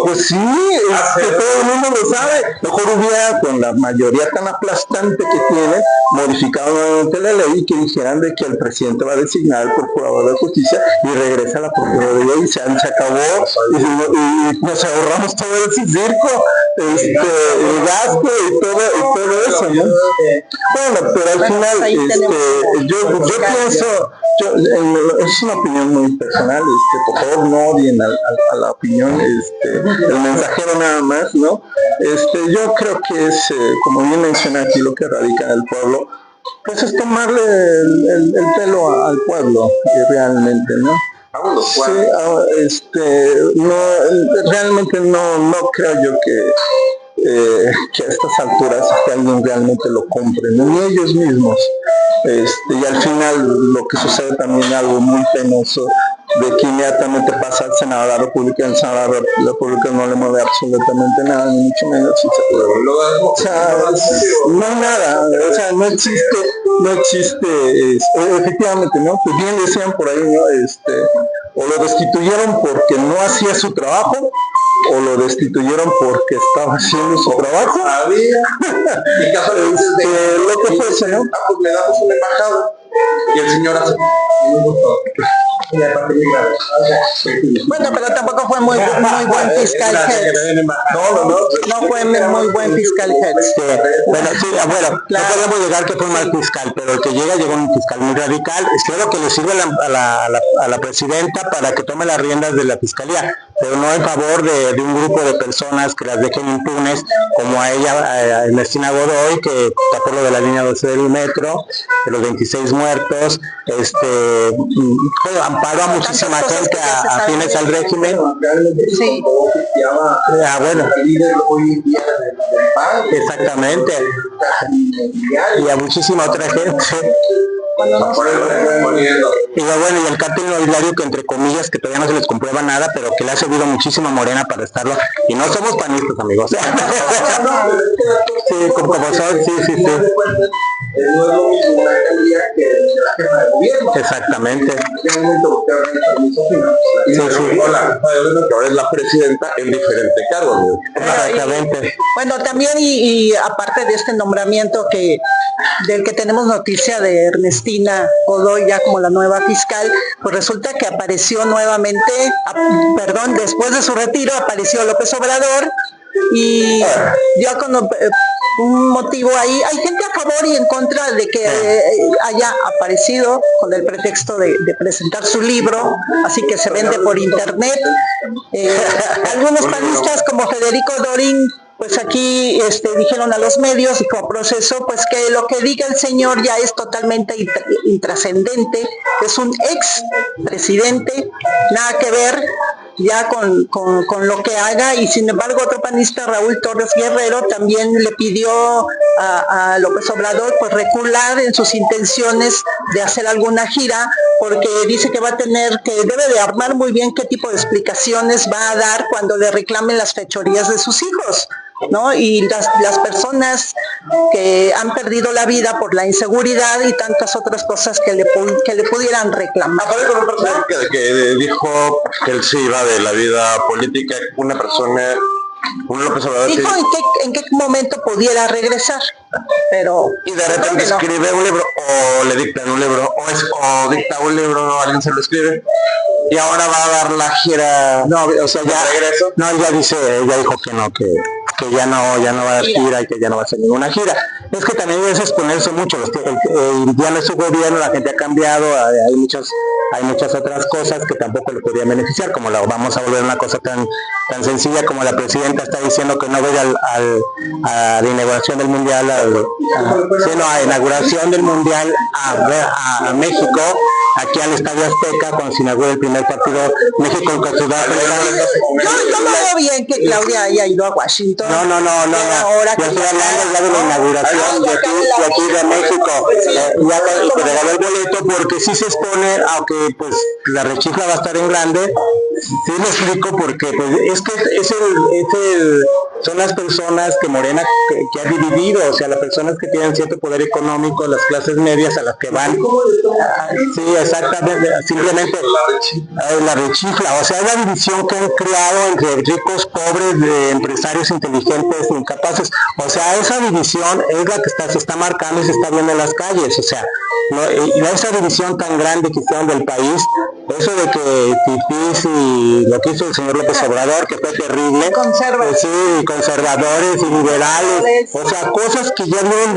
Pues sí, todo el mundo lo sabe. Mejor hubiera, con la mayoría tan aplastante que tiene, modificado nuevamente la ley y que dijeran de que el presidente va a designar al procurador de justicia y regresa a la procuraduría y se acabó y nos ahorramos todo ese circo, el gasto y todo eso, ¿no? Bueno, pero al final yo pienso, es una opinión muy personal, por favor no odien a la opinión, el mensajero nada más, ¿no? Yo creo que es, como bien menciona aquí, lo que radica en el pueblo, pues es tomarle el pelo al pueblo, realmente, ¿no? Sí, realmente no creo yo que a estas alturas alguien realmente lo compre, ni ellos mismos. Y al final lo que sucede también algo muy penoso, de que inmediatamente pasa al Senado de la República, el Senado de la República no le mueve absolutamente nada, ni mucho menos. O sea, no hay nada, o sea, no existe, efectivamente, ¿no? Pues bien decían por ahí, ¿no? O lo destituyeron porque no hacía su trabajo, o lo destituyeron porque estaba haciendo su trabajo. Lo que fue, señor. Pues le damos un embajado y el señor hace Bueno, pero tampoco fue muy buen fiscal Hertz. No fue muy buen fiscal Hertz. Bueno, sí, bueno, no podemos llegar que fue un mal fiscal, pero el que llega un fiscal muy radical. Espero que le sirva a la presidenta para que tome las riendas de la fiscalía, pero no en favor de un grupo de personas que las dejen impunes, como a ella, a Ernestina Godoy, que tapó lo de la línea 12 del metro, de los 26 muertos, amparó a muchísima gente afines al régimen. Sí. Bueno, exactamente, y a muchísima otra gente. Y bueno, y el cártel inmobiliario, que entre comillas, que todavía no se les comprueba nada, pero que le ha servido muchísimo a Morena para estarlo, y no somos panistas, amigos. Sí, como son, sí. No es lo mismo una alcaldía que la jefa de gobierno. Exactamente. Ahora es la presidenta en diferente cargo. Exactamente. Bueno, también y aparte de este nombramiento del que tenemos noticia de Ernestina Godoy ya como la nueva fiscal, pues resulta que apareció nuevamente, después de su retiro apareció López Obrador y dio con un motivo ahí. Hay gente a favor y en contra de que haya aparecido con el pretexto de presentar su libro, así que se vende por internet. Algunos panistas como Federico Dorin, pues aquí dijeron a los medios y como proceso, pues que lo que diga el señor ya es totalmente intrascendente, es un ex presidente, nada que ver ya con lo que haga, y sin embargo otro panista, Raúl Torres Guerrero, también le pidió a López Obrador pues recular en sus intenciones de hacer alguna gira, porque dice que debe de armar muy bien qué tipo de explicaciones va a dar cuando le reclamen las fechorías de sus hijos, ¿no? Y las personas que han perdido la vida por la inseguridad y tantas otras cosas que le pudieran reclamar. Aparece con un personaje que dijo que él se iba de la vida política, un López Obrador. Dijo en qué momento pudiera regresar, pero... Y de repente escribe un libro, o le dictan un libro, o dicta un libro, alguien se lo escribe, y ahora va a dar la gira. No, o sea, ya regreso. No, ella dijo que no, que ya no va a dar gira y que ya no va a hacer ninguna gira. Es que también es exponerse mucho, ya no es su gobierno, la gente ha cambiado, hay muchas otras cosas que tampoco le podrían beneficiar, como vamos a volver a una cosa tan sencilla como la presidenta está diciendo que no vaya a la inauguración del mundial, sino a inauguración del mundial a México, aquí al Estadio Azteca, cuando se inaugura el primer partido México con Sudáfrica. Yo no veo bien que Claudia haya ido a Washington. No. Yo estoy hablando ya de la inauguración de aquí de México. Ya que regaló el boleto porque sí se expone, aunque pues la rechifla va a estar en grande. Sí me explico porque pues, es que son las personas que Morena que ha dividido, o sea, las personas que tienen cierto poder económico, las clases medias a las que van. Sí, exactamente, simplemente la rechifla, o sea, es la división que han creado entre ricos, pobres, de empresarios inteligentes, incapaces, o sea, esa división es la que se está marcando y se está viendo en las calles, o sea, esa división tan grande que hicieron del país, eso de que fifís y lo que hizo el señor López Obrador, que fue terrible, sí, conservadores y liberales, o sea, cosas que ya vienen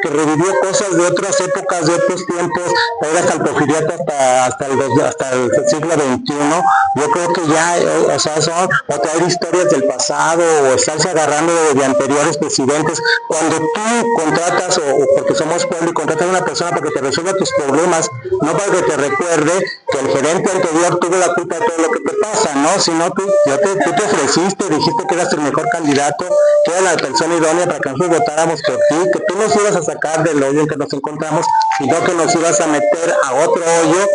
que revivió cosas de otras épocas, de otros tiempos, ahora hasta el porfiriato, hasta el siglo XXI, yo creo que ya, o sea, son o traer historias del pasado, o estarse agarrando de anteriores presidentes, cuando tú contratas, o porque somos pueblo y contratas a una persona para que te resuelva tus problemas, no para que te recuerde que el gerente anterior tuvo la culpa de todo lo que te pasa, ¿no? Si no, tú te ofreciste, dijiste que eras el mejor candidato, que era la persona idónea para que nosotros votáramos por ti, que tú nos ibas a sacar del hoyo en que nos encontramos, sino que nos ibas a meter a otro hoyo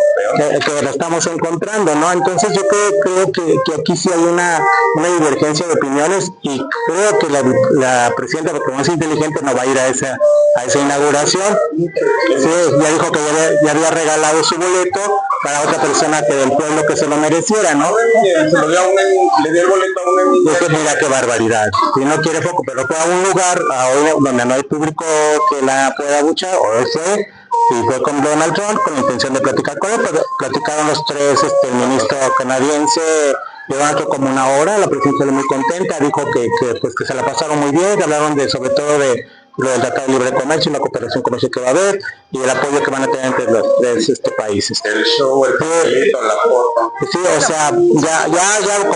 que lo estamos encontrando, ¿no? Entonces yo creo que aquí sí hay una divergencia de opiniones, y creo que la presidenta, porque no es inteligente, no va a ir a esa inauguración. Sí, ya dijo que ya había regalado su boleto para otra persona que del pueblo que se lo mereciera, ¿no? Le dio el boleto a un enemigo. Mira qué barbaridad. Si no quiere poco, pero fue a un lugar donde no hay público que la pueda abuchar, o fue, y fue con Donald Trump con la intención de platicar con él, pero platicaron los tres, el ministro canadiense llevando como una hora, la presidenta salió muy contenta, dijo que se la pasaron muy bien, hablaron sobre todo de lo del Tratado de Libre Comercio y la cooperación comercial que va a haber, y el apoyo que van a tener entre los tres países. El show, el papelito, la foto. Sí, o sea,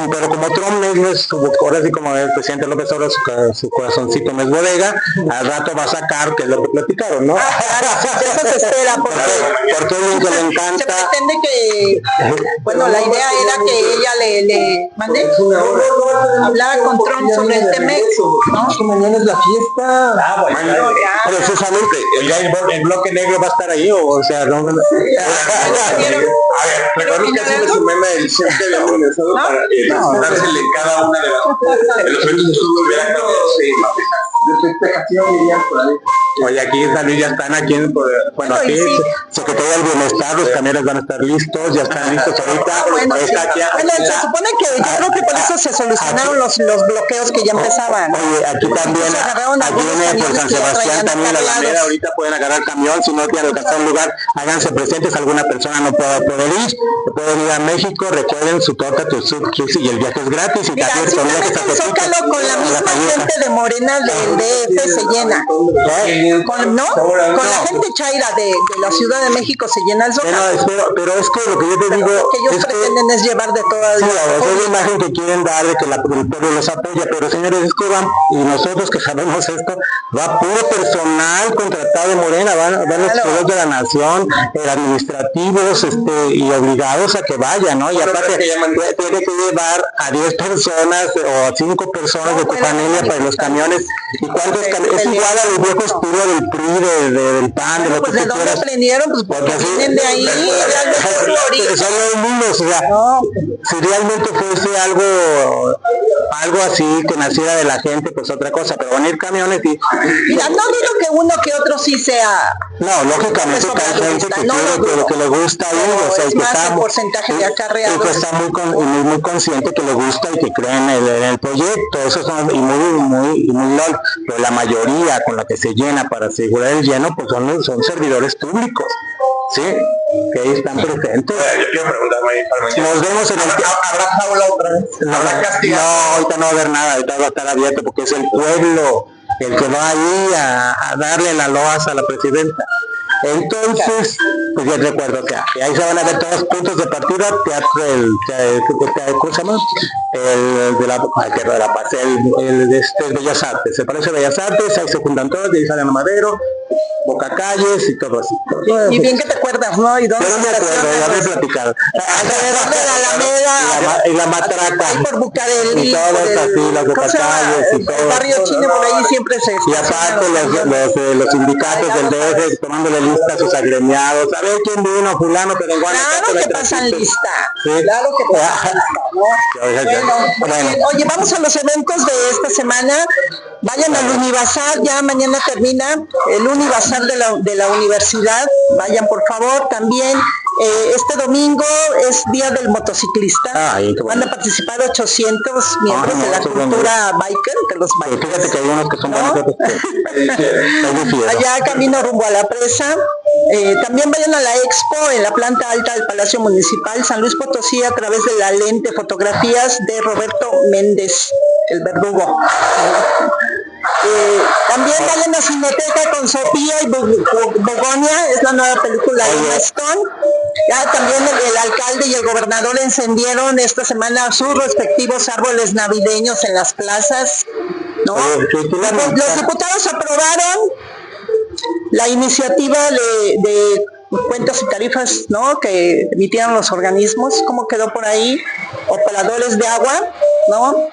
pero como Trump no es ahora sí, como el presidente López Obrador, su corazoncito no es bodega, al rato va a sacar, que es lo que platicaron, ¿no? Eso se espera, porque es alguien que le encanta. Se pretende que, bueno, la idea era que ella le mandé, hablara con Trump sobre el Temex, ¿no? Mañana es la fiesta. Precisamente, el bloque negro va a estar ahí, o sea, no. A ver, recuerdo que hace su meme del chef que había organizado para dársele cada una de los eventos que estuvo hubiera cambiado de festejación irían por ahí. Oye, aquí ya están aquí, bueno, aquí Secretaría del Bienestar, los camiones van a estar listos, ya están listos ahorita. Bueno, se supone que yo creo que por eso se solucionaron los bloqueos que ya empezaban. Oye, aquí también, aquí viene por San Sebastián también la Alameda, ahorita pueden agarrar camión, si no tienen alcanzar un lugar, háganse presentes, alguna persona no pueda poder ir, pueden ir a México, recuerden su torta, y el viaje es gratis, y mira, también si también el Zócalo con la misma gente de Morena del DF se llena, con la gente chaira de la Ciudad de México se llena el Zócalo. Pero es que lo que yo te digo, lo que ellos pretenden es llevar de todas las es la imagen que quieren dar de que el pueblo los apoya, pero señores, es que van, y nosotros que sabemos esto, va puro personal contratado de Morena, van los poderes de la nación, administrativos, y obligados a que vayan, ¿no? Y aparte tiene que llevar a 10 personas o a 5 personas de tu familia para los camiones. ¿Y cuántos camiones? Es igual al viejo estilo del PRI, del PAN, de lo que ¿de dónde aprendieron? Pues porque vienen de ahí, realmente son los mismos, o sea, si realmente fuese algo así que naciera de la gente, pues otra cosa, pero van a ir camiones y... Mira, no digo que uno que otro sí sea... No, lógicamente hay gente que le gusta ir, o sea, es más el porcentaje de acarreados. Y que está muy consciente que le gusta y que cree en el proyecto, eso son, y muy LOL, pero la mayoría con la que se llena para asegurar el lleno, pues son servidores públicos, ¿sí? Que ahí están presentes. Yo quiero preguntarme, nos vemos en el... ¿Habrá jaula otra vez? ¿Habrá castigo? No, ahorita no va a haber nada, ahorita va a estar abierto porque es el pueblo. el que va ahí a darle la loas a la presidenta. Entonces, pues yo recuerdo que ahí se van a ver todos los puntos de partida, ¿cómo se llama? El de la Paz, el de Bellas Artes, se parece a Bellas Artes, ahí se juntan todos, y ahí salen a Madero, Boca Calles y todo así. Y bien que te acuerdas, ¿no? ¿Y dónde yo no me acuerdo, ya me he platicado. Alrededor de la Alameda, y la matraca. ahí por Bucareli, Y todo eso así, las Boca Calles y todo. El barrio chino por ahí siempre se... Y aparte los sindicatos del DF tomándole lista a sus agremiados, a ver quién vino, fulano, pero igual. Claro que pasan lista. Sí. Claro que pasan lista, ¿no? Bueno, oye, vamos a los eventos de esta semana. Vayan al Unibazar, ya mañana termina el Unibazar de la universidad. Vayan por favor. También este domingo es Día del Motociclista. Van a participar 800 miembros de la cultura biker, de los bikers. Fíjate que hay unos que son allá camino rumbo a la presa. También vayan a la expo en la planta alta del Palacio Municipal San Luis Potosí a través de la lente fotografías de Roberto Méndez, el verdugo. También vayan a Cineteca con Sofía y Bogonia, es la nueva película de Emma Stone. Ya también el alcalde y el gobernador encendieron esta semana sus respectivos árboles navideños en las plazas, ¿no? Los diputados aprobaron la iniciativa de cuentas y tarifas, ¿no?, que emitieron los organismos. ¿Cómo quedó por ahí? Operadores de agua, ¿no?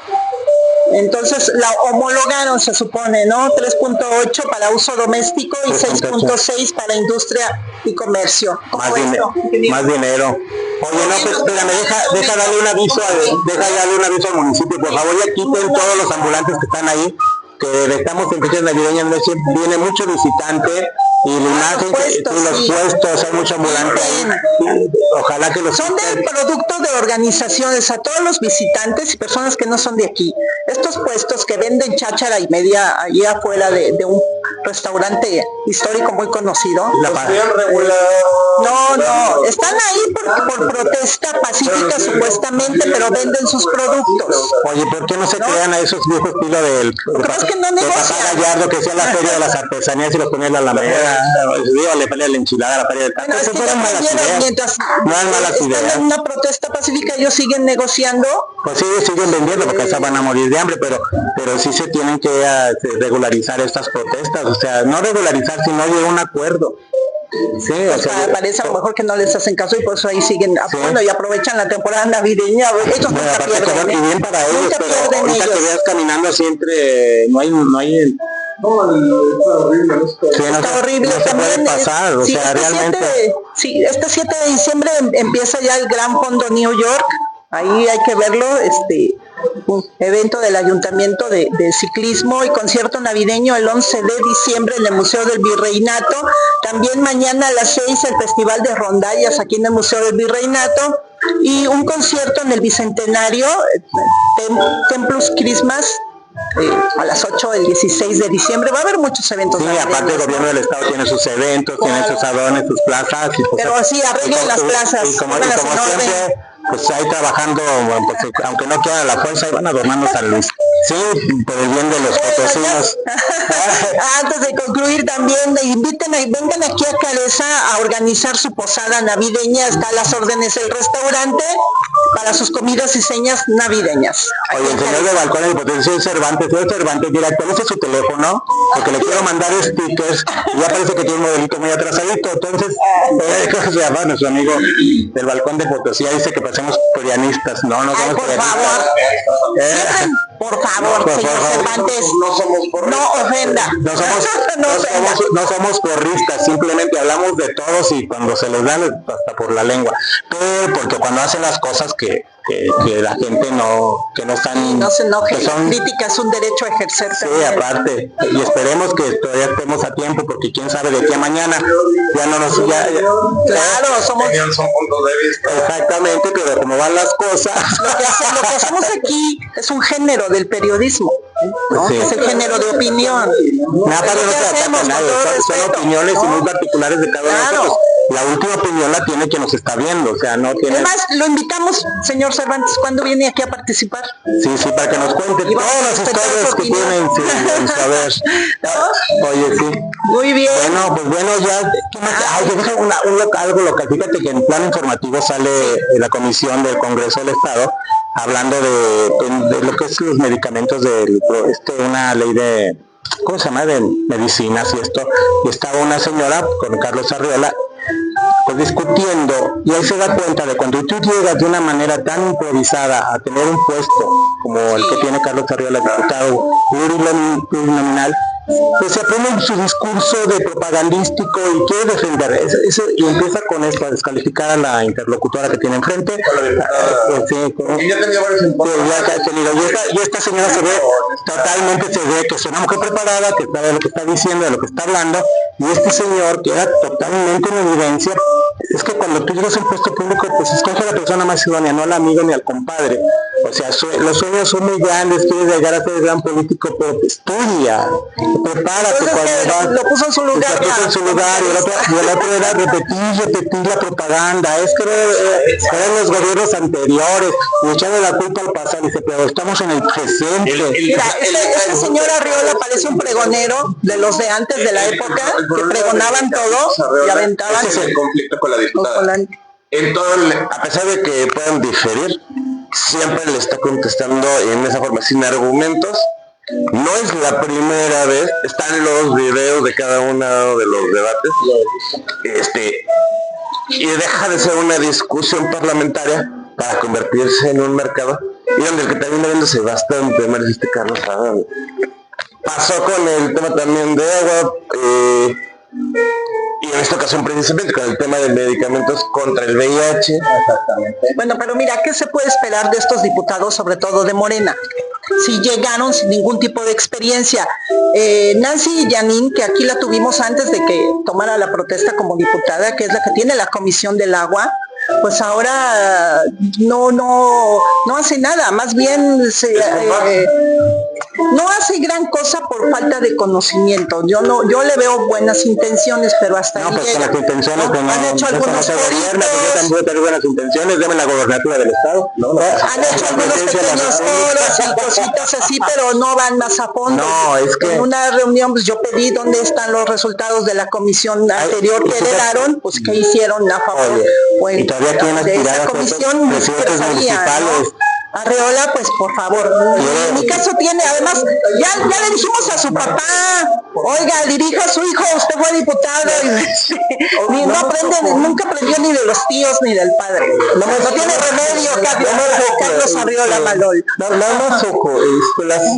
Entonces la homologaron, se supone, ¿no? 3.8 para uso doméstico y 6.6 para industria y comercio. Más dinero. Oye, no, pues espérame, deja darle un aviso al municipio, por favor, ya quiten todos los ambulantes que están ahí, que estamos en fechas navideñas, viene mucho visitante y los puestos, hay mucho ambulante ahí. Ojalá que los son del producto de organizaciones, a todos los visitantes y personas que no son de aquí. Estos puestos que venden cháchara y media allí afuera de un restaurante histórico muy conocido. No, están ahí por protesta pacífica supuestamente, pero venden sus productos. Oye, ¿por qué no se crean a esos viejos estilos del Papá Gallardo, que sea la feria de las artesanías y los ponen en la Alameda? Le ponen la enchilada, la feria del taco. Bueno, mientras están en una protesta pacífica, ellos siguen negociando. Pues sí, siguen vendiendo porque esas van a morir de hambre, pero sí se tienen que regularizar estas protestas, o sea, no regularizar, sino llegar a un acuerdo. Sí, o sea, parece a lo mejor que no les hacen caso y por eso ahí siguen bueno, y aprovechan la temporada navideña. Ellos nunca pierden, y bien para ellos, pero ahorita te veas caminando así entre, no hay está horrible. No se puede pasar, o sea, realmente. Este 7 de diciembre empieza ya el Gran Fondo New York. Ahí hay que verlo, un evento del Ayuntamiento de ciclismo y concierto navideño el 11 de diciembre en el Museo del Virreinato. También mañana a las 6 el Festival de Rondallas aquí en el Museo del Virreinato y un concierto en el Bicentenario, Templus Christmas, a las 8 el 16 de diciembre. Va a haber muchos eventos. Sí, aparte el gobierno del estado tiene sus eventos, tiene sus salones, sus plazas. Pero sí, arreglen las plazas. Y como siempre, pues ahí trabajando, pues, aunque no queda la fuerza, ahí van adornando San Luis. Sí, por el bien de los potosinos. Antes de concluir también, vengan aquí a Cabeza a organizar su posada navideña. Está a las órdenes del restaurante para sus comidas y cenas navideñas. Oye, el señor de balcón en Potencia Cervantes, mira, actualice su teléfono, porque le quiero mandar stickers, y ya parece que tiene un modelito muy atrasadito, entonces, ¿cómo se llama nuestro amigo del balcón de Potosí? Dice que pasemos coreanistas, no somos coreanistas. Por favor, señor Cervantes, no ofenda. No somos porristas, simplemente hablamos de todos y cuando se les da hasta por la lengua. Pero porque cuando hacen las cosas que la gente que no están... No se enoje, crítica es un derecho a ejercer. Sí, aparte, y esperemos que todavía estemos a tiempo, porque quién sabe de aquí a mañana ya no nos... claro, somos... Son puntos de vista. Exactamente, pero como van las cosas... Lo que hacemos aquí es un género del periodismo, ¿no? Sí. Es el género de opinión. Nada, no se ataca a nadie, son opiniones, ¿no? Y muy particulares de cada uno de nosotros. la última opinión la tiene quien nos está viendo, o sea, no tiene... Además, lo invitamos, señor Cervantes, ¿cuándo viene aquí a participar? Sí, para que nos cuente Y vamos todas a las respetar historias su que opinión. tienen sin saber. Oye, sí. Muy bien. Bueno, pues bueno, ya, ¿qué más? Ay, yo dije algo local. Fíjate que en plan informativo sale la Comisión del Congreso del Estado hablando de lo que es los medicamentos una ley de, ¿cómo se llama? De medicinas y esto. Y estaba una señora con Carlos Arriola pues discutiendo, y ahí se da cuenta de cuando tú llegas de una manera tan improvisada a tener un puesto como el que tiene Carlos Arriola, diputado plurinominal, pues se aprende su discurso de propagandístico y quiere defender, y empieza con esto, a descalificar a la interlocutora que tiene enfrente. Y esta señora se ve, totalmente se ve que es una mujer preparada, que sabe lo que está diciendo, de lo que está hablando, y este señor queda totalmente en evidencia. Es que cuando tú llegas a un puesto público, pues escoge a la persona más idónea, no al amigo ni al compadre. O sea, los sueños son muy grandes, quieres llegar a ser gran político, pero estudia, prepárate. Entonces, cuando vas, lo puso en su lugar. lo puso en su lugar, y el otro era repetir la propaganda. Es que eran los gobiernos anteriores, y echarle la culpa al pasado. Dice, pero estamos en el presente. Mira, este señor Arriola parece un pregonero de los de antes de la época, que pregonaban todo y aventaban. Ese es el conflicto con la diputada. A pesar de que puedan diferir, siempre le está contestando en esa forma, sin argumentos. No es la primera vez, están los videos de cada uno de los debates, y deja de ser una discusión parlamentaria para convertirse en un mercado, y donde el que termina viéndose bastante mal es Carlos Adán. Pasó con el tema también de agua, y en esta ocasión precisamente con el tema de medicamentos contra el VIH. Exactamente. Bueno, pero mira, ¿qué se puede esperar de estos diputados, sobre todo de Morena? Si llegaron sin ningún tipo de experiencia. Nancy Yanin, que aquí la tuvimos antes de que tomara la protesta como diputada, que es la que tiene la Comisión del Agua, pues ahora no hace nada, más bien no hace gran cosa por falta de conocimiento. Yo le veo buenas intenciones, pero hasta ahí pues llega. con las intenciones que Han hecho algunos gobierna, porque yo también tengo buenas intenciones, deme la gobernatura del estado. Han hecho algunos pequeños foros y cositas así, pero no van más a fondo. No, es que... En una reunión, pues yo pedí dónde están los resultados de la comisión anterior que heredaron, pues que hicieron a favor. Y todavía quieren de aspirar esa a comisión presidentes municipales. Arreola, pues por favor. En mi caso tiene, además, ya le dijimos a su papá, oiga, dirija a su hijo, usted fue diputado, y no aprende, nunca aprendió ni de los tíos ni del padre. No tiene remedio, Carlos Arriola Malol. Nada más, Ojo,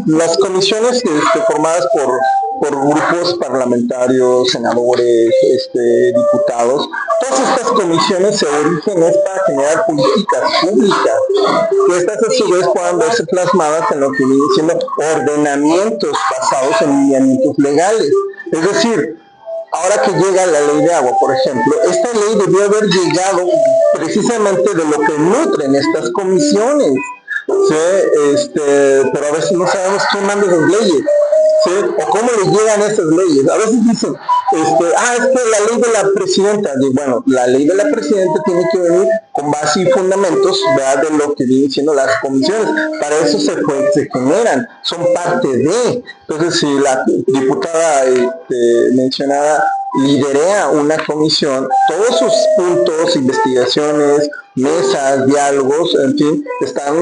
las comisiones formadas por grupos parlamentarios, senadores, diputados, todas estas comisiones se origen es para generar políticas públicas, que estas a su vez puedan verse plasmadas en lo que vienen siendo ordenamientos basados en lineamientos legales. Es decir, ahora que llega la ley de agua, por ejemplo, esta ley debió haber llegado precisamente de lo que nutren estas comisiones, ¿sí? Pero a veces no sabemos quién manda esas leyes, ¿sí? O cómo le llegan esas leyes. A veces dicen, es que la ley de la presidenta, bueno, la ley de la presidenta tiene que venir con base y fundamentos, ¿verdad?, de lo que vienen siendo las comisiones. Para eso se generan, son parte de. Entonces, si la diputada mencionada liderea una comisión, todos sus puntos, investigaciones, mesas, diálogos, en fin, están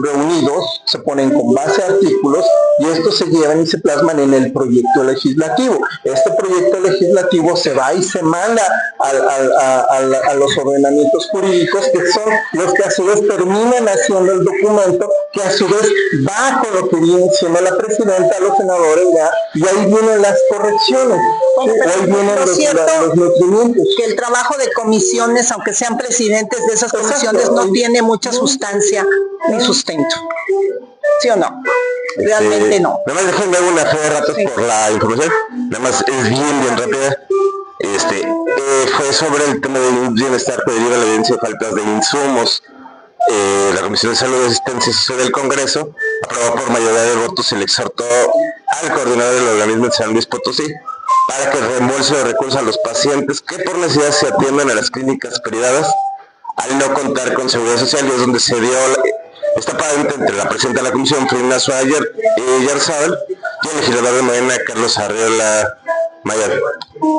reunidos, se ponen con base a artículos y estos se llevan y se plasman en el proyecto legislativo. Este proyecto legislativo se va y se manda a los ordenamientos jurídicos, que son los que a su vez terminan haciendo el documento, que a su vez va con lo que viene siendo la presidenta, los senadores, ¿ya? Y ahí vienen las correcciones, ¿sí? Ahí vienen los nutrimientos. Que el trabajo de comisiones, aunque sean presidentes de esas comisiones, no tiene mucha sustancia ni sustento. ¿Sí o no? Realmente no. Nada más déjenme una fe de ratos por la información. Nada más es bien rápida. Fue sobre el tema del bienestar que deriva la evidencia de faltas de insumos. La Comisión de Salud y Asistencia Social del Congreso aprobó por mayoría de votos, se le exhortó al coordinador del organismo de San Luis Potosí para que reembolse los recursos a los pacientes que por necesidad se atienden a las clínicas privadas al no contar con seguridad social, y es donde se dio esta patente entre la presidenta de la comisión, Ignacio Yarzábal, y el legislador de Morena, Carlos Arriola Mayor.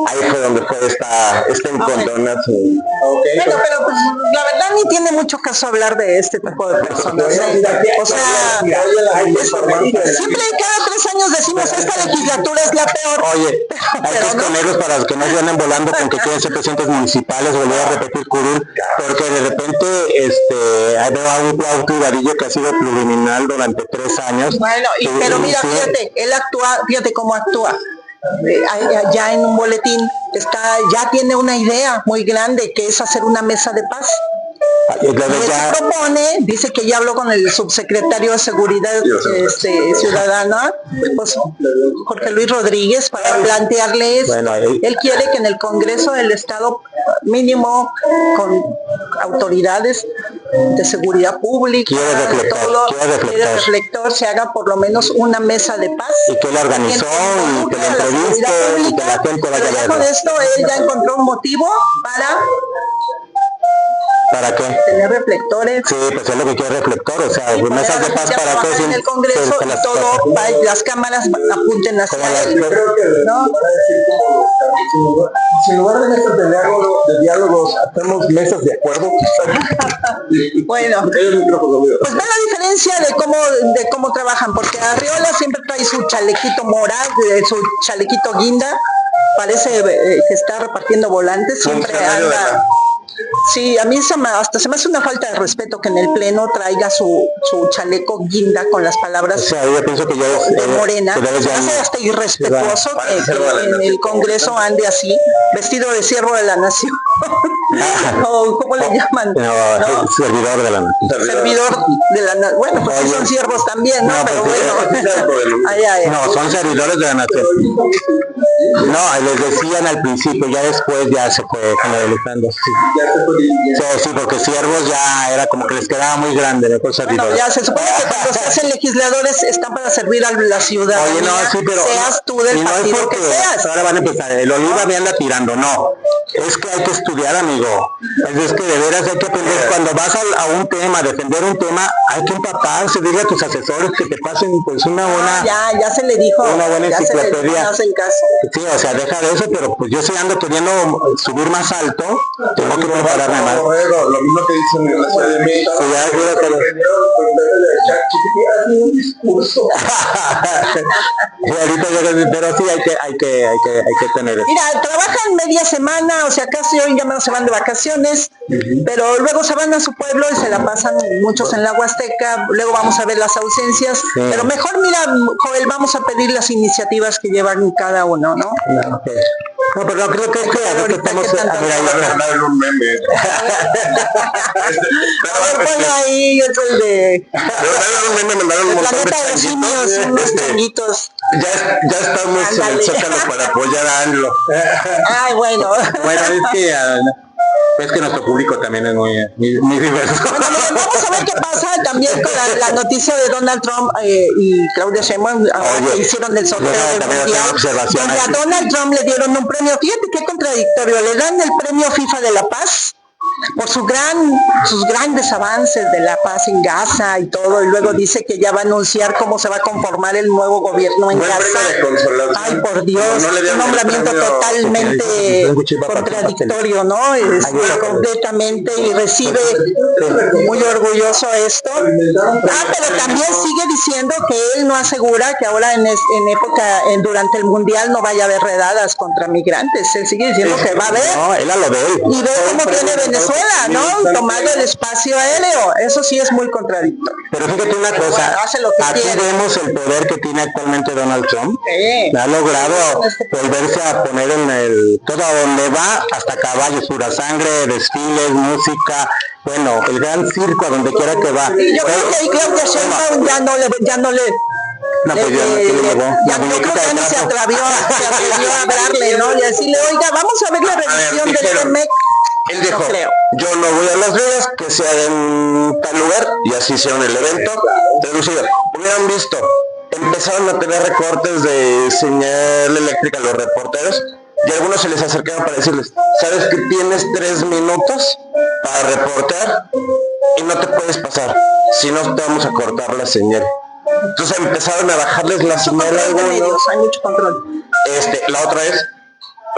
Ahí fue donde fue este encontronazo. Bueno, pero pues la verdad ni tiene mucho caso hablar de este tipo de personas. O sea, siempre cada 3 años decimos esta legislatura es la peor. Oye, hay que exponerlos para los que no se anden volando con que quieren ser presidentes municipales, volver a repetir curul, porque de repente veo a un Cuauhtémoc Vadillo que ha sido pluriminal durante 3 años. Bueno, pero mira, fíjate, él actúa, fíjate cómo actúa. Ya en un boletín ya tiene una idea muy grande, que es hacer una mesa de paz. Y él se propone, dice que ya habló con el subsecretario de Seguridad Ciudadana, pues, Jorge Luis Rodríguez, para plantearle esto. Bueno, él quiere que en el Congreso del Estado mínimo, con autoridades de seguridad pública, quiere reflector, se haga por lo menos una mesa de paz. Y que lo organizó, y que lo entreviste, y que la gente vaya a ver. Con esto él ya encontró un motivo ¿Para qué? Tener reflectores. Sí, pues es lo que quiere reflector, o sea, sí, mesas de paz para qué. En el Congreso y todo, las cámaras apunten hacia él. ¿No? Si en lugar de mesas de diálogos hacemos mesas de acuerdo. Bueno, pues ve la diferencia de cómo trabajan, porque Arriola siempre trae su chalequito moral, su chalequito guinda, parece que está repartiendo volantes, siempre anda. Sí, a mí hasta se me hace una falta de respeto que en el pleno traiga su chaleco guinda con las palabras, o sea, yo pienso que de Morena. Se me hace hasta irrespetuoso que en el Congreso ande así, vestido de siervo de la nación. O ¿cómo le llaman? No, servidor de la nación. Servidor de la nación. Bueno, pues sí son siervos también, ¿no? Pero bueno. No, son servidores de la nación. No, les decían al principio, ya después ya se fue generalizando. Sí, porque siervos ya era como que les quedaba muy grande. Bueno, ya se supone que cuando se hacen legisladores están para servir a la ciudad. Oye, no, sí, pero seas tú del partido que seas. Ahora van a empezar, el Oliva me anda tirando, no. Es que hay que estudiar, amigo. Es que de veras hay que aprender. Cuando vas a un tema, a defender un tema, hay que empaparse, dile a tus asesores que te pasen pues una buena... Ya se le dijo. Una buena enciclopedia. No hacen caso. Sí, o sea, deja de eso, pero pues yo sí ando queriendo subir más alto, tengo que prepararme más. Lo mismo que dicen en la Ciudad de México. Un discurso. Pero sí hay que tener eso. Mira, trabajan media semana, o sea, casi hoy ya no se van de vacaciones, pero luego se van a su pueblo y se la pasan muchos en la Huasteca, luego vamos a ver las ausencias, pero mejor mira, Joel, vamos a pedir las iniciativas que llevan cada uno, ¿no? No, pero no creo que estamos en un meme. A ver, ponlo ahí, es el de... Me mandaron un montón de changuitos. Unos changuitos. Ya estamos en el Zócalo para apoyar a ANLO. Ay, bueno. Bueno, es que nuestro público también es muy diverso. Bueno, vamos a ver qué pasa también con la noticia de Donald Trump y Claudia Sheinbaum, que hicieron el sorteo del mundial, donde a Donald Trump le dieron un premio. Fíjate qué contradictorio, le dan el premio FIFA de la Paz por sus grandes avances de la paz en Gaza y todo, y luego dice que ya va a anunciar cómo se va a conformar el nuevo gobierno en Gaza. Ay, por Dios, un nombramiento totalmente contradictorio, ¿no? Completamente, y recibe muy orgulloso esto. Pero también sigue diciendo que él no asegura que ahora en época, durante el mundial no vaya a haber redadas contra migrantes. Él sigue diciendo que va a haber. No, él lo ve. Y ve cómo tiene Venezuela, ¿no? Tomando el espacio aéreo. Eso sí es muy contradictorio. Pero fíjate una cosa, aquí vemos el poder que tiene actualmente Donald Trump. Ha logrado volverse a poner en todo donde va, hasta caballos, pura sangre, desfiles, música, bueno, el gran circo a donde quiera que va. Y yo creo que ahí Claudia Sheinbaum ya no le no, pues yo creo que ya no se atrevió a hablarle, ¿no? Y decirle, oiga, vamos a ver la revisión del TEMEC. Él dijo, yo no voy a Las Vegas, que sea en tal lugar, y así hicieron el evento. Traducido, hubieran visto en empezaron a tener recortes de señal eléctrica a los reporteros y algunos se les acercaron para decirles, ¿sabes que tienes 3 minutos para reportar y no te puedes pasar? Si no, te vamos a cortar la señal. Entonces empezaron a bajarles la señal a algunos. Hay mucho control. La otra es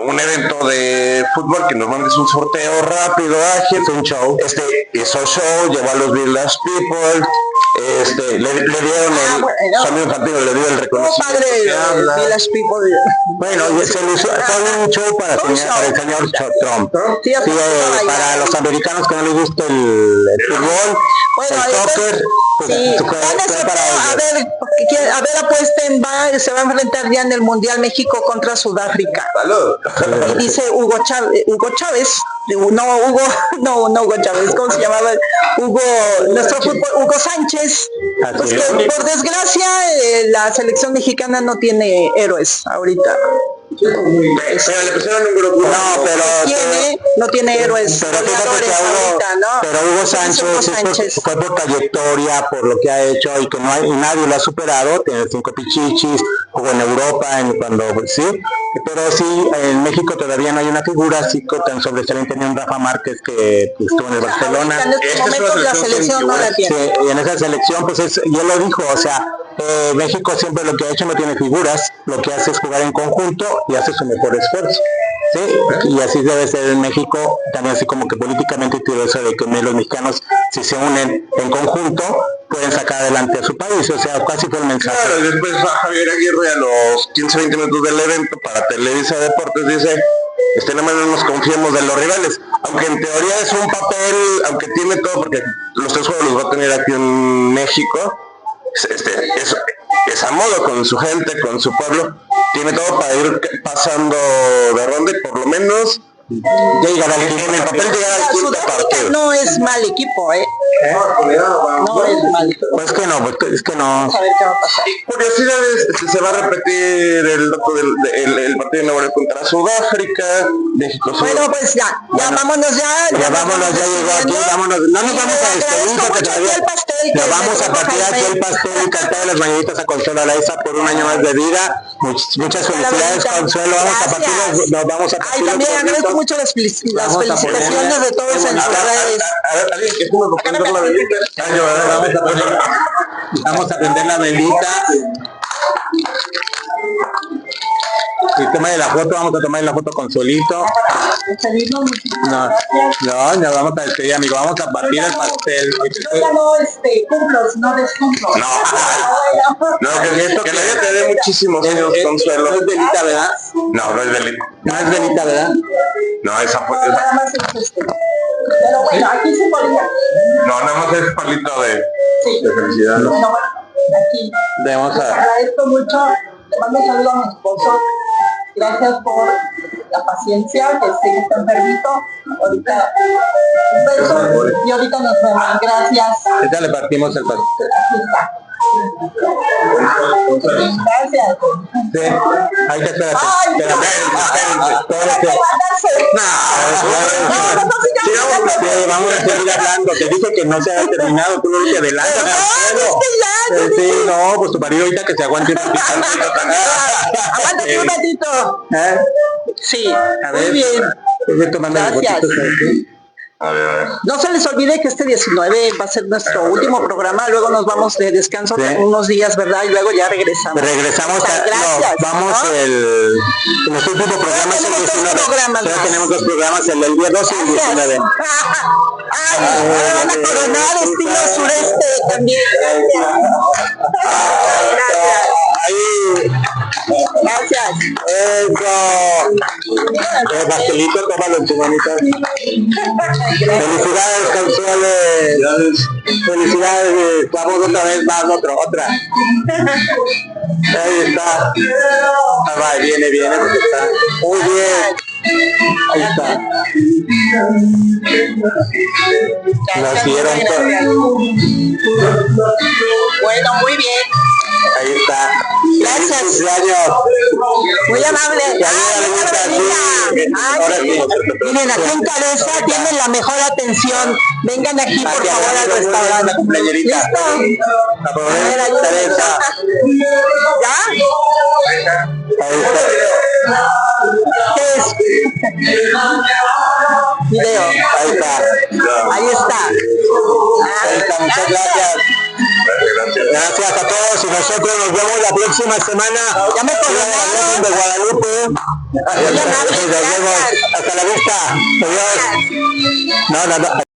un evento de fútbol que normalmente es un sorteo rápido, ágil, un show. Hizo show, llevó a los Village People, le dieron su amigo infantil le dio el reconocimiento. Village People. Bueno, fue un show para el señor Trump. Para los americanos que no les gusta el fútbol, el soccer, a ver, apuesten, se va a enfrentar ya en el Mundial México contra Sudáfrica. Y dice Hugo Chávez, no Hugo Chávez, ¿cómo se llamaba? Hugo Sánchez. Pues que, por desgracia, la selección mexicana no tiene héroes ahorita. Pero le pusieron un grupo. No tiene héroes goleadores ahorita, ¿no? Pero Hugo Sánchez fue por trayectoria, por lo que ha hecho y que nadie lo ha superado. Tiene 5 pichichis, jugó en Europa, pero sí, en México todavía no hay una figura así tan sobresaliente ni un Rafa Márquez que estuvo en el Barcelona. En estos momentos la selección no la tiene. Sí, y en esa selección, pues y él lo dijo, o sea, México siempre lo que ha hecho no tiene figuras, lo que hace es jugar en conjunto y hace su mejor esfuerzo. ¿Sí? Y así debe ser en México, también así como que políticamente y todo eso de que los mexicanos, si se unen en conjunto, pueden sacar adelante a su país, o sea, casi fue el mensaje. Claro, y después va Javier Aguirre a los 15-20 minutos del evento para Televisa Deportes, dice, nada más no nos confiemos de los rivales, aunque en teoría es un papel, aunque tiene todo, porque los 3 juegos los va a tener aquí en México, es a modo con su gente, con su pueblo, tiene todo para ir pasando de ronda y por lo menos llegar en el papel llegar al quinto partido. No es mal equipo, No es mal. Pues que no, es que no. A ver qué va a pasar. Curiosidades, se va a repetir el partido de Nuevo León contra Sudáfrica, México. Bueno, pues vámonos ya. Ya vámonos, ya llegó aquí, vámonos. No nos vamos a despedir porque todavía nos vamos a partir aquí el pastel y cantar las mañanitas a Consuelo Araiza por un año más de vida. Muchas felicidades, Consuelo. Nos vamos a partir. Ay, también agradezco mucho las felicitaciones de todos en sus redes. A ver, alguien que estuvo tocando la velita. Vamos a prender la velita. Y tómale la foto, vamos a tomar la foto con Solito. No, vamos a despedir, amigo, vamos a partir el pastel. Yo ya no cumplo, sino descumplo. Que la vida te dé muchísimos años, Consuelo. No es velita, ¿verdad? No es velita. No es velita, ¿verdad? No, esa fue. Nada más es Pero bueno, aquí se podría. No, nada más es palito de felicidad. Bueno, aquí. Debemos Agradezco mucho. Le mando un saludo a mi esposo. Gracias por la paciencia, que sé que está enfermito. Ahorita un beso y ahorita nos vemos. Gracias. Ya le partimos el pastel. Aquí está. Gracias. Sí, ahí te espérate. Ay, vamos a seguir hablando. Te dije que no se ha terminado, tú no te adelantas. Sí, no, pues tu marido ahorita que se aguante un ratito. Aguántate un ratito. Sí, muy bien. Gracias. A ver. No se les olvide que este 19 va a ser nuestro último programa, luego nos vamos de descanso unos días, ¿verdad? Y luego ya regresamos. Gracias. Vamos, nuestro último programa es el 19. Ya tenemos 2 programas, el del día 12 y el 19. Van a coronar estilo sureste también. Gracias. Eso. Pastelito, tómalo en tu manita. Felicidades, Consuelo. Felicidades. Vamos otra vez más, otra. Ahí está. Viene, porque está muy bien. Ahí está. Nacieron. Bueno, muy bien. Ahí está. Gracias. ¡Feliz cumpleaños! Muy amable. Ya ahora sí. Miren, aquí en Cabeza tienen la mejor atención. Vengan aquí, por Aquí favor, al abajo, restaurante. la cumpleañerita. ¿Listo? A ver, ayúdame. Teresa. ¿Ya? Ahí está. ¿Qué es? Video. Ahí está. Ahí está. Ahí está. Muchas gracias. Gracias a todos y nosotros nos vemos la próxima semana. Ya me Virgen de Guadalupe. Nos vemos. Hasta la vista. Adiós. No.